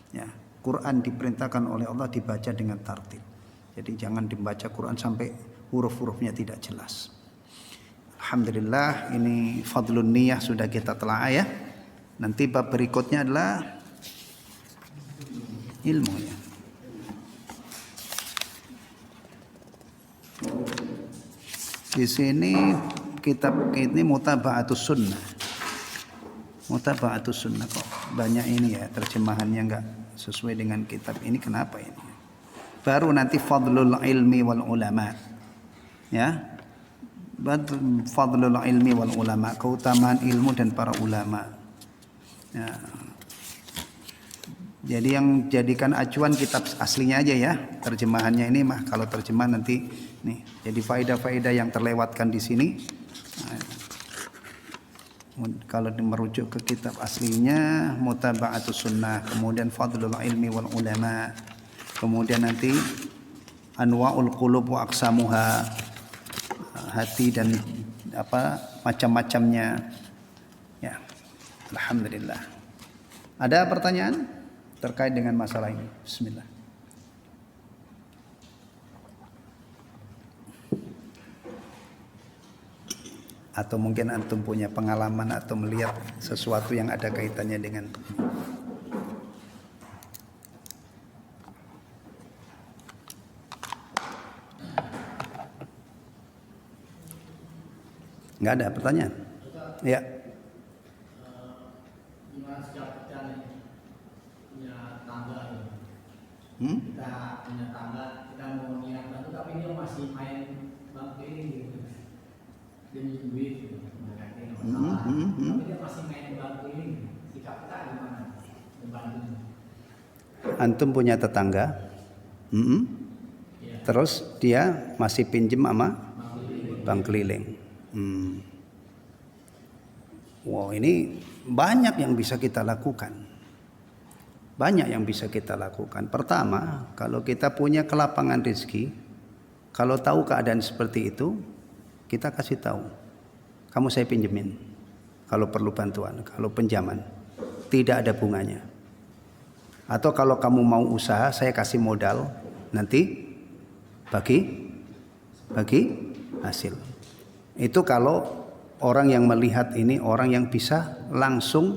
Ya. Quran diperintahkan oleh Allah dibaca dengan tartil. Jadi jangan dibaca Quran sampai huruf-hurufnya tidak jelas. Alhamdulillah, ini fadlun niyah sudah kita telah ya. Nanti bab berikutnya adalah ilmu ya. Di sini kitab ini mutaba'atus sunnah. Mutaba'atus sunnah kok banyak ini ya, terjemahannya enggak sesuai dengan kitab ini, kenapa ini? Baru nanti fadlul ilmi wal ulama. Ya. Fadlul ilmi wal ulama, keutamaan ilmu dan para ulama. Ya. Jadi yang jadikan acuan kitab aslinya aja ya, terjemahannya ini mah kalau terjemahan nanti nih jadi faedah-faedah yang terlewatkan di sini. Nah, kalau merujuk ke kitab aslinya mutaba'atus sunnah, kemudian fadlul ilmi wal ulama, kemudian nanti anwa'ul qulub wa aqsamuha, hati dan apa macam-macamnya ya. Alhamdulillah. Ada pertanyaan terkait dengan masalah ini? Bismillah. Atau mungkin antum punya pengalaman atau melihat sesuatu yang ada kaitannya dengan nggak ada pertanyaan? Ya. Gimana setiap kita punya tangga ya? Kita punya tangga, kita mau niat bantu tapi dia masih main bantu ini gitu. Dia minjem duit gitu, berarti masalah. Tapi dia masih main bantu ini. Sikap kita gimana? Membantu. Antum punya tetangga, ya. Terus dia masih pinjem sama bank keliling. Wow, ini banyak yang bisa kita lakukan. Banyak yang bisa kita lakukan. Pertama, kalau kita punya kelapangan rezeki, kalau tahu keadaan seperti itu, kita kasih tahu. Kamu saya pinjemin. Kalau perlu bantuan, kalau pinjaman, tidak ada bunganya. Atau kalau kamu mau usaha, saya kasih modal, nanti bagi hasil. Itu kalau orang yang melihat ini orang yang bisa langsung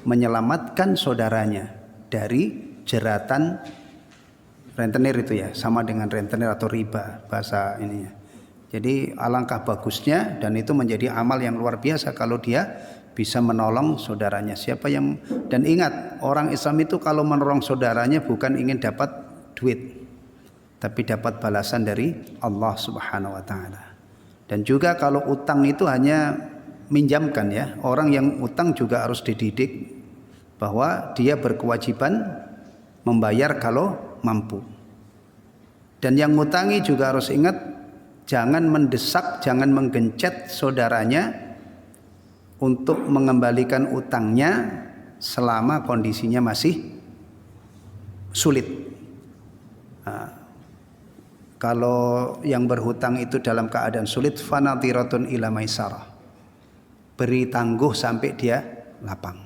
menyelamatkan saudaranya dari jeratan rentenir itu ya, sama dengan rentenir atau riba bahasa ininya. Jadi alangkah bagusnya dan itu menjadi amal yang luar biasa kalau dia bisa menolong saudaranya. Siapa yang, dan ingat orang Islam itu kalau menolong saudaranya bukan ingin dapat duit, tapi dapat balasan dari Allah Subhanahu wa taala. Dan juga kalau utang itu hanya minjamkan ya, orang yang utang juga harus dididik bahwa dia berkewajiban membayar kalau mampu. Dan yang ngutangi juga harus ingat jangan mendesak, jangan menggencet saudaranya untuk mengembalikan utangnya selama kondisinya masih sulit. Nah, kalau yang berhutang itu dalam keadaan sulit, fanadhiratun ila maisarah. Beri tangguh sampai dia lapang.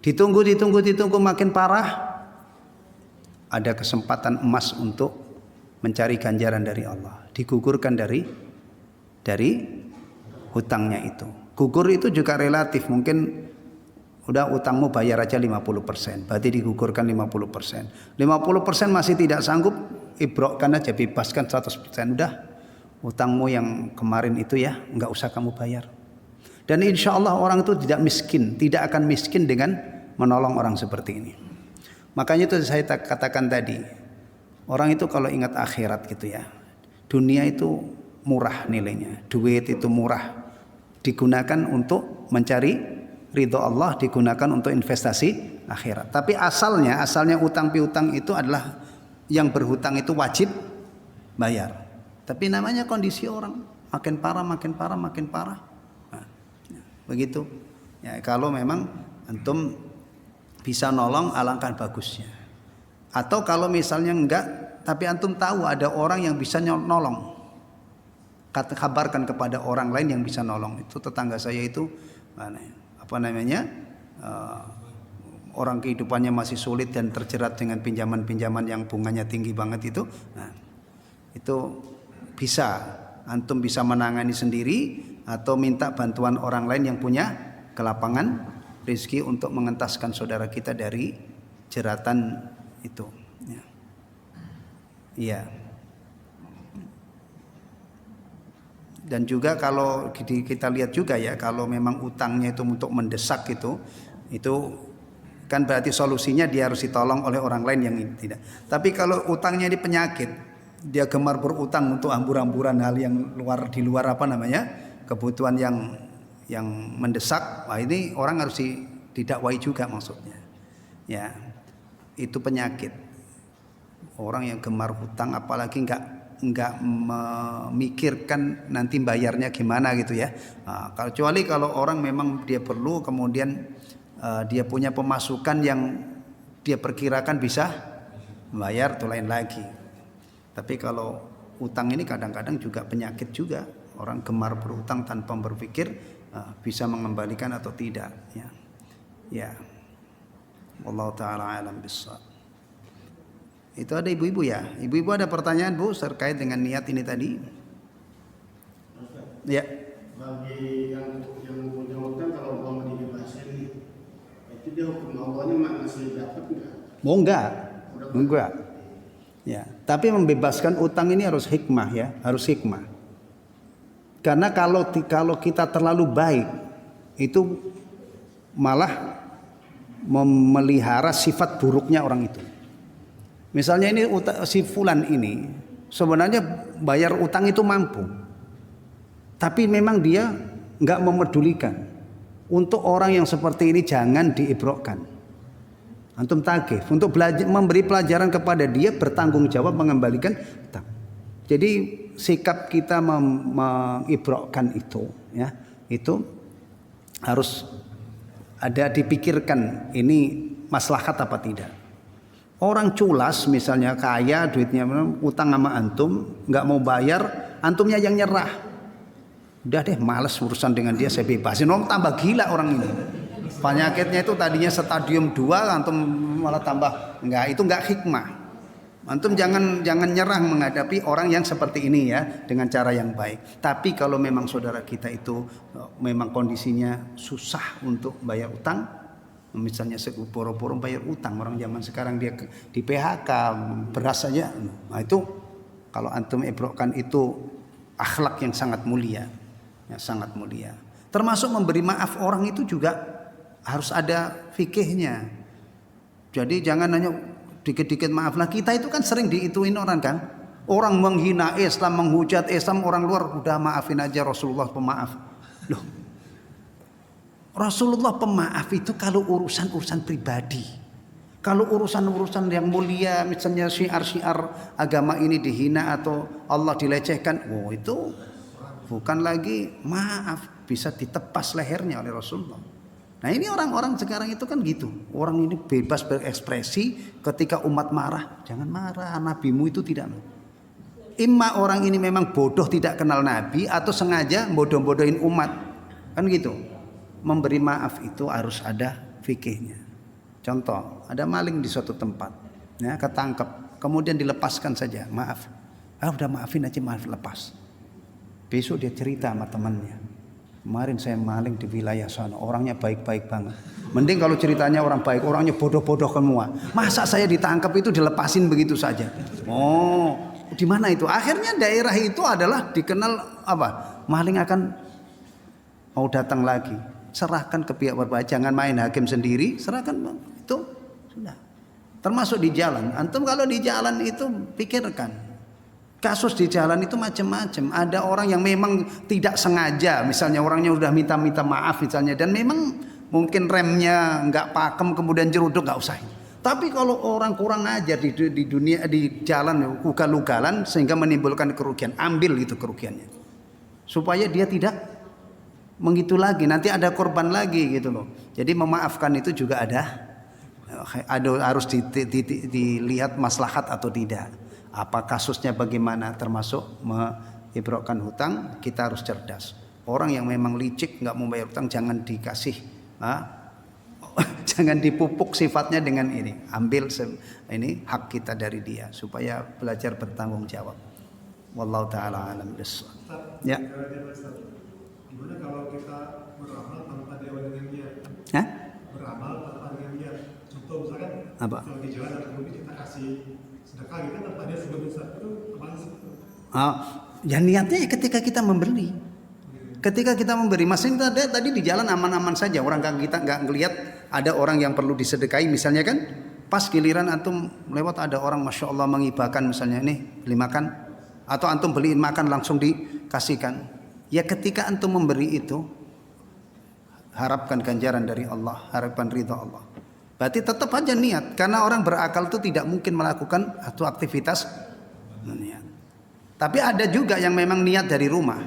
Ditunggu makin parah. Ada kesempatan emas untuk mencari ganjaran dari Allah. Digugurkan dari hutangnya itu. Gugur itu juga relatif, mungkin udah utangmu bayar aja 50%, berarti digugurkan 50%. 50% masih tidak sanggup, ibrokkan aja, bebaskan 100%. Udah utangmu yang kemarin itu ya, nggak usah kamu bayar. Dan insya Allah orang itu tidak miskin, tidak akan miskin dengan menolong orang seperti ini. Makanya itu saya katakan tadi, orang itu kalau ingat akhirat gitu ya, dunia itu murah nilainya, duit itu murah, digunakan untuk mencari ridho Allah, digunakan untuk investasi akhirat. Tapi asalnya utang piutang itu adalah yang berhutang itu wajib bayar. Tapi namanya kondisi orang makin parah. Nah, begitu. Ya, kalau memang antum bisa nolong alangkah bagusnya. Atau kalau misalnya enggak, tapi antum tahu ada orang yang bisa nolong, kabarkan kepada orang lain yang bisa nolong. Itu tetangga saya itu orang kehidupannya masih sulit dan terjerat dengan pinjaman-pinjaman yang bunganya tinggi banget itu. Nah, itu bisa antum bisa menangani sendiri atau minta bantuan orang lain yang punya kelapangan rezeki untuk mengentaskan saudara kita dari jeratan itu. Ya. Iya. Dan juga kalau kita lihat juga ya, kalau memang utangnya itu untuk mendesak itu kan berarti solusinya dia harus ditolong oleh orang lain yang tidak. Tapi kalau utangnya ini penyakit, dia gemar berutang untuk hambur-hamburan hal yang di luar apa namanya kebutuhan yang mendesak, wah ini orang harus didakwai juga maksudnya. Ya, itu penyakit. Orang yang gemar hutang apalagi nggak memikirkan nanti bayarnya gimana gitu ya. Nah, kecuali kalau orang memang dia perlu, kemudian dia punya pemasukan yang dia perkirakan bisa bayar, itu lain lagi. Tapi kalau utang ini kadang-kadang juga penyakit juga. Orang gemar berutang tanpa berpikir bisa mengembalikan atau tidak. Ya, ya. Wallahu taala alam bissawab. Itu ada ibu-ibu ya. Ibu-ibu ada pertanyaan Bu terkait dengan niat ini tadi? Ya. Bagi yang punya utang kalau mau dibebasin itu dia hukum Allahnya masih dapat nggak? Oh enggak. Ya. Tapi membebaskan utang ini harus hikmah ya, harus hikmah. Karena kalau kita terlalu baik itu malah memelihara sifat buruknya orang itu. Misalnya ini si fulan ini sebenarnya bayar utang itu mampu, tapi memang dia nggak memedulikan. Untuk orang yang seperti ini jangan diibrokkan. Antum tagih untuk memberi pelajaran kepada dia, bertanggung jawab mengembalikan utang. Jadi sikap kita mengibrokkan itu, ya, itu harus ada dipikirkan ini maslahat apa tidak. Orang culas misalnya kaya duitnya utang sama antum nggak mau bayar, antumnya yang nyerah. Udah deh males urusan dengan dia, saya bebasin. Orang tambah gila orang ini. Penyakitnya itu tadinya stadium 2, antum malah tambah enggak, itu enggak hikmah. Antum jangan nyerah menghadapi orang yang seperti ini ya dengan cara yang baik. Tapi kalau memang saudara kita itu memang kondisinya susah untuk bayar utang, misalnya boro-boro bayar utang, orang zaman sekarang dia di PHK beras saja. Nah itu kalau antum ibrokkan itu akhlak yang sangat mulia, ya sangat mulia. Termasuk memberi maaf orang itu juga harus ada fikihnya. Jadi jangan hanya dikit-dikit maaf. Nah kita itu kan sering diituin orang kan. Orang menghina Islam, menghujat Islam, orang luar udah maafin aja, Rasulullah pemaaf. Loh, Rasulullah pemaaf itu kalau urusan-urusan pribadi. Kalau urusan-urusan yang mulia, misalnya syiar-syiar agama ini dihina atau Allah dilecehkan, oh itu bukan lagi maaf, bisa ditepas lehernya oleh Rasulullah. Nah ini orang-orang sekarang itu kan gitu. Orang ini bebas berekspresi, ketika umat marah, jangan marah, nabimu itu tidak. Imma orang ini memang bodoh tidak kenal nabi, atau sengaja bodoh-bodohin umat. Kan gitu. Memberi maaf itu harus ada fikihnya. Contoh, ada maling di suatu tempat, ya, ketangkep, kemudian dilepaskan saja, maaf. Udah maafin aja, maaf, lepas. Besok dia cerita sama temannya. Kemarin saya maling di wilayah sana, orangnya baik-baik banget. Mending kalau ceritanya orang baik, orangnya bodoh-bodoh semua. Masa saya ditangkap itu dilepasin begitu saja? Oh, di mana itu? Akhirnya daerah itu adalah dikenal apa? Maling akan mau datang lagi. Serahkan ke pihak berwajib, jangan main hakim sendiri. Serahkan itu sudah. Termasuk di jalan. Antum kalau di jalan itu pikirkan. Kasus di jalan itu macam-macam. Ada orang yang memang tidak sengaja, misalnya orangnya udah minta maaf misalnya, dan memang mungkin remnya nggak pakem kemudian jeruduk, nggak usah. Tapi kalau orang kurang ajar di dunia di jalan ugal-ugalan sehingga menimbulkan kerugian, ambil itu kerugiannya supaya dia tidak mengitu lagi, nanti ada korban lagi gitu loh. Jadi memaafkan itu juga ada harus dilihat maslahat atau tidak. Apa kasusnya bagaimana, termasuk mengibrokkan hutang, kita harus cerdas. Orang yang memang licik nggak mau bayar hutang jangan dikasih, jangan dipupuk sifatnya dengan ini. Ambil ini hak kita dari dia supaya belajar bertanggung jawab. Wallahu taala alam bissawab. Ya. Gimana kalau kita beramal tanpa diawali dengan niat? Hah? Beramal tanpa dengan niat. Contoh misalkan Apa? kalau di jalan atau kemudian kita kasih sedekah gitu tanpa dia sebelum besar itu termasuk itu. Ya niatnya ya ketika kita memberi. Ketika kita memberi, masing tadi di jalan aman-aman saja, orang kita nggak ngelihat ada orang yang perlu disedekahi misalnya kan, pas giliran antum lewat ada orang masya Allah menghibahkan misalnya nih beli makan, atau antum beliin makan langsung dikasihkan. Ya ketika antum memberi itu harapkan ganjaran dari Allah, harapkan ridha Allah. Berarti tetap aja niat, karena orang berakal itu tidak mungkin melakukan satu aktivitas niat. Tapi ada juga yang memang niat dari rumah,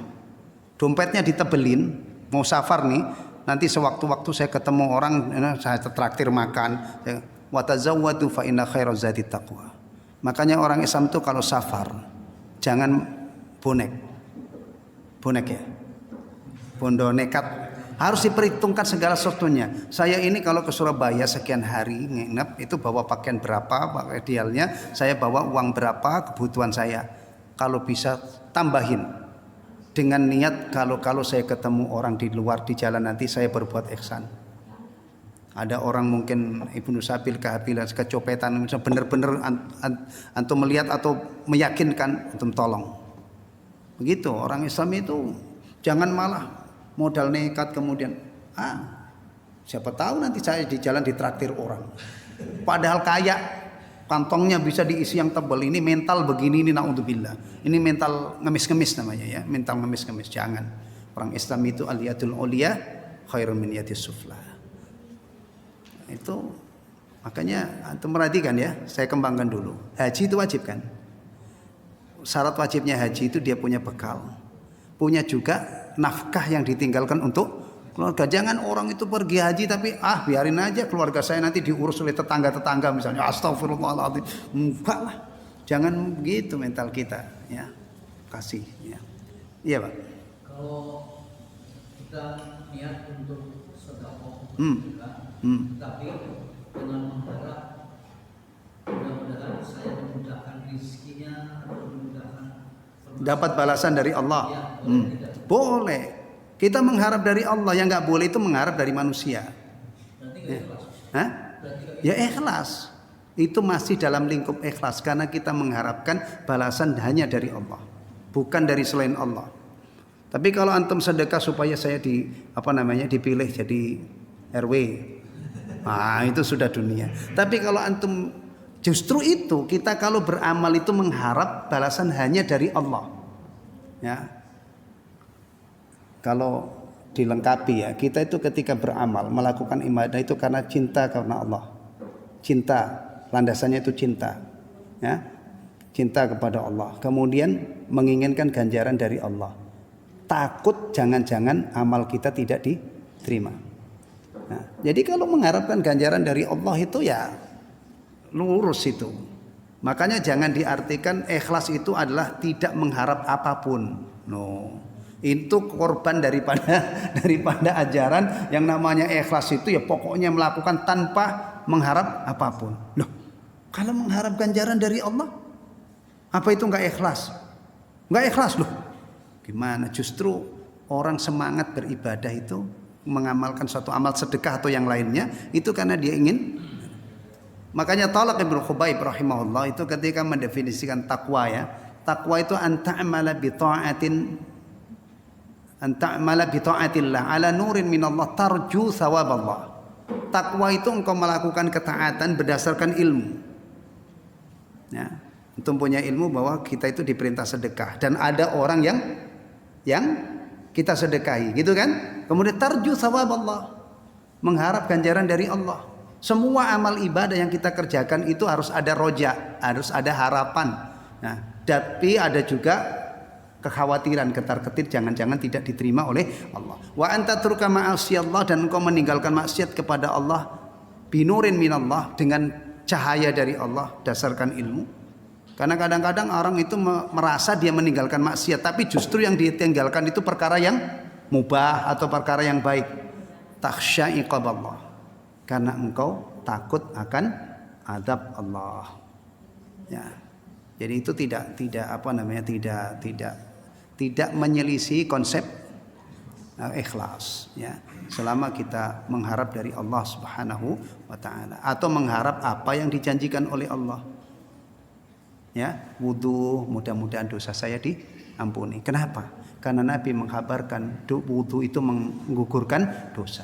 dompetnya ditebelin, mau safar nih, nanti sewaktu-waktu saya ketemu orang, saya traktir makan. Wa tazawwadu fa inna khairaz zadi taqwa. Makanya orang Islam itu kalau safar jangan bonek ya, bondo nekat. Harus diperhitungkan segala sesuatunya. Saya ini kalau ke Surabaya sekian hari nginep itu bawa pakaian berapa, idealnya saya bawa uang berapa kebutuhan saya. Kalau bisa tambahin dengan niat kalau saya ketemu orang di luar di jalan nanti saya berbuat ihsan. Ada orang mungkin Ibnu Sabil kehabilan kecopetan, benar-benar antum melihat atau meyakinkan antum tolong. Begitu orang Islam itu, jangan malah modal nekat kemudian siapa tahu nanti saya di jalan ditraktir orang. Padahal kaya, kantongnya bisa diisi yang tebal. Ini mental begini, ini naudzubillah. Ini mental ngemis-ngemis namanya ya, mental ngemis-ngemis. Jangan. Orang Islam itu al-yadul ulia khairun min yadis sufla. Itu makanya antum perhatikan ya, saya kembangkan dulu. Haji itu wajib kan? Syarat wajibnya haji itu dia punya bekal. Punya juga nafkah yang ditinggalkan untuk keluarga. Jangan orang itu pergi haji tapi biarin aja keluarga saya nanti diurus oleh tetangga-tetangga misalnya. Astagfirullahaladzim. Enggak lah. Jangan begitu mental kita ya. Kasih ya. Iya, Pak. Kalau kita niat untuk sedekah, tapi dengan mengharap mudah-mudahan saya memudahkan rezekinya atau memudahkan dapat balasan dari Allah. Ya, boleh. Kita mengharap dari Allah, yang nggak boleh itu mengharap dari manusia. Berarti Ya. ikhlas. Hah? Ya ikhlas. Itu masih dalam lingkup ikhlas karena kita mengharapkan balasan hanya dari Allah, bukan dari selain Allah. Tapi kalau antum sedekah supaya saya dipilih jadi RW, itu sudah dunia. Tapi kalau antum justru itu kita kalau beramal itu mengharap balasan hanya dari Allah. Ya. Kalau dilengkapi ya, kita itu ketika beramal melakukan ibadah itu karena cinta karena Allah. Cinta, landasannya itu cinta. Ya. Cinta kepada Allah. Kemudian menginginkan ganjaran dari Allah. Takut jangan-jangan amal kita tidak diterima. Nah, jadi kalau mengharapkan ganjaran dari Allah itu ya lurus itu. Makanya jangan diartikan ikhlas itu adalah tidak mengharap apapun. No. Itu korban daripada ajaran yang namanya ikhlas itu ya pokoknya melakukan tanpa mengharap apapun. Loh, kalau mengharap ganjaran dari Allah, apa itu enggak ikhlas? Enggak ikhlas loh. Gimana? Justru orang semangat beribadah itu mengamalkan suatu amal sedekah atau yang lainnya itu karena dia ingin. Makanya Talaq Ibnu Khubayb rahimahullah itu ketika mendefinisikan takwa ya, takwa itu anta'amala bi ta'atillah ala nurin minallah tarju thawaballah. Takwa itu engkau melakukan ketaatan berdasarkan ilmu. Ya, untuk punya ilmu bahwa kita itu diperintah sedekah dan ada orang yang kita sedekahi, gitu kan? Kemudian tarju thawaballah, mengharap ganjaran dari Allah. Semua amal ibadah yang kita kerjakan itu harus ada roja, harus ada harapan. Nah, tapi ada juga kekhawatiran, ketar-ketir jangan-jangan tidak diterima oleh Allah. Wa anta turka ma'asiyallah, dan engkau meninggalkan maksiat kepada Allah binurin minallah, dengan cahaya dari Allah dasarkan ilmu. Karena kadang-kadang orang itu merasa dia meninggalkan maksiat, tapi justru yang ditinggalkan itu perkara yang mubah atau perkara yang baik. Takhsha iqaballah, karena engkau takut akan adab Allah. Ya. Jadi itu tidak menyelisih konsep ikhlas ya. Selama kita mengharap dari Allah Subhanahu wa taala atau mengharap apa yang dijanjikan oleh Allah. Ya, wudu, mudah-mudahan dosa saya diampuni. Kenapa? Karena Nabi mengkabarkan wudu itu menggugurkan dosa.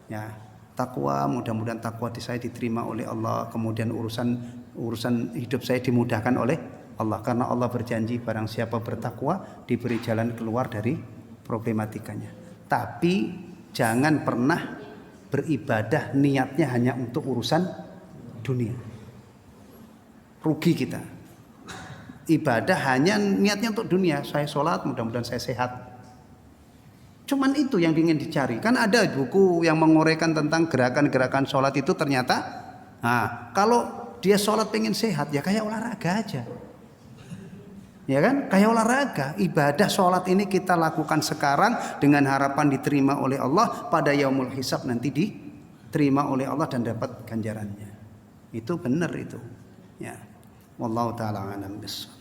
Ya, takwa, mudah-mudahan takwa saya diterima oleh Allah. Kemudian urusan hidup saya dimudahkan oleh Allah, karena Allah berjanji barang siapa bertakwa diberi jalan keluar dari problematikanya. Tapi jangan pernah beribadah niatnya hanya untuk urusan dunia. Rugi kita. Ibadah hanya niatnya untuk dunia. Saya sholat, mudah-mudahan saya sehat. Cuman itu yang ingin dicari. Kan ada buku yang menguraikan tentang gerakan-gerakan sholat itu ternyata. Nah, kalau dia sholat pengen sehat, ya kayak olahraga aja. Ya kan? Kayak olahraga. Ibadah sholat ini kita lakukan sekarang dengan harapan diterima oleh Allah. Pada yaumul hisab nanti diterima oleh Allah dan dapat ganjarannya. Itu benar itu. Ya. Wallahu ta'ala a'lam bissawab.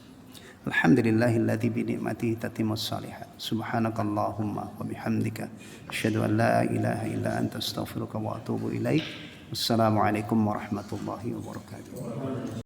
Alhamdulillahilladzi bi ni'matihi tatimmus shalihat. Subhanakallahumma wa bihamdika asyhadu an la ilaha illa anta astaghfiruka wa atubu ilaik. Wassalamualaikum warahmatullahi wabarakatuh.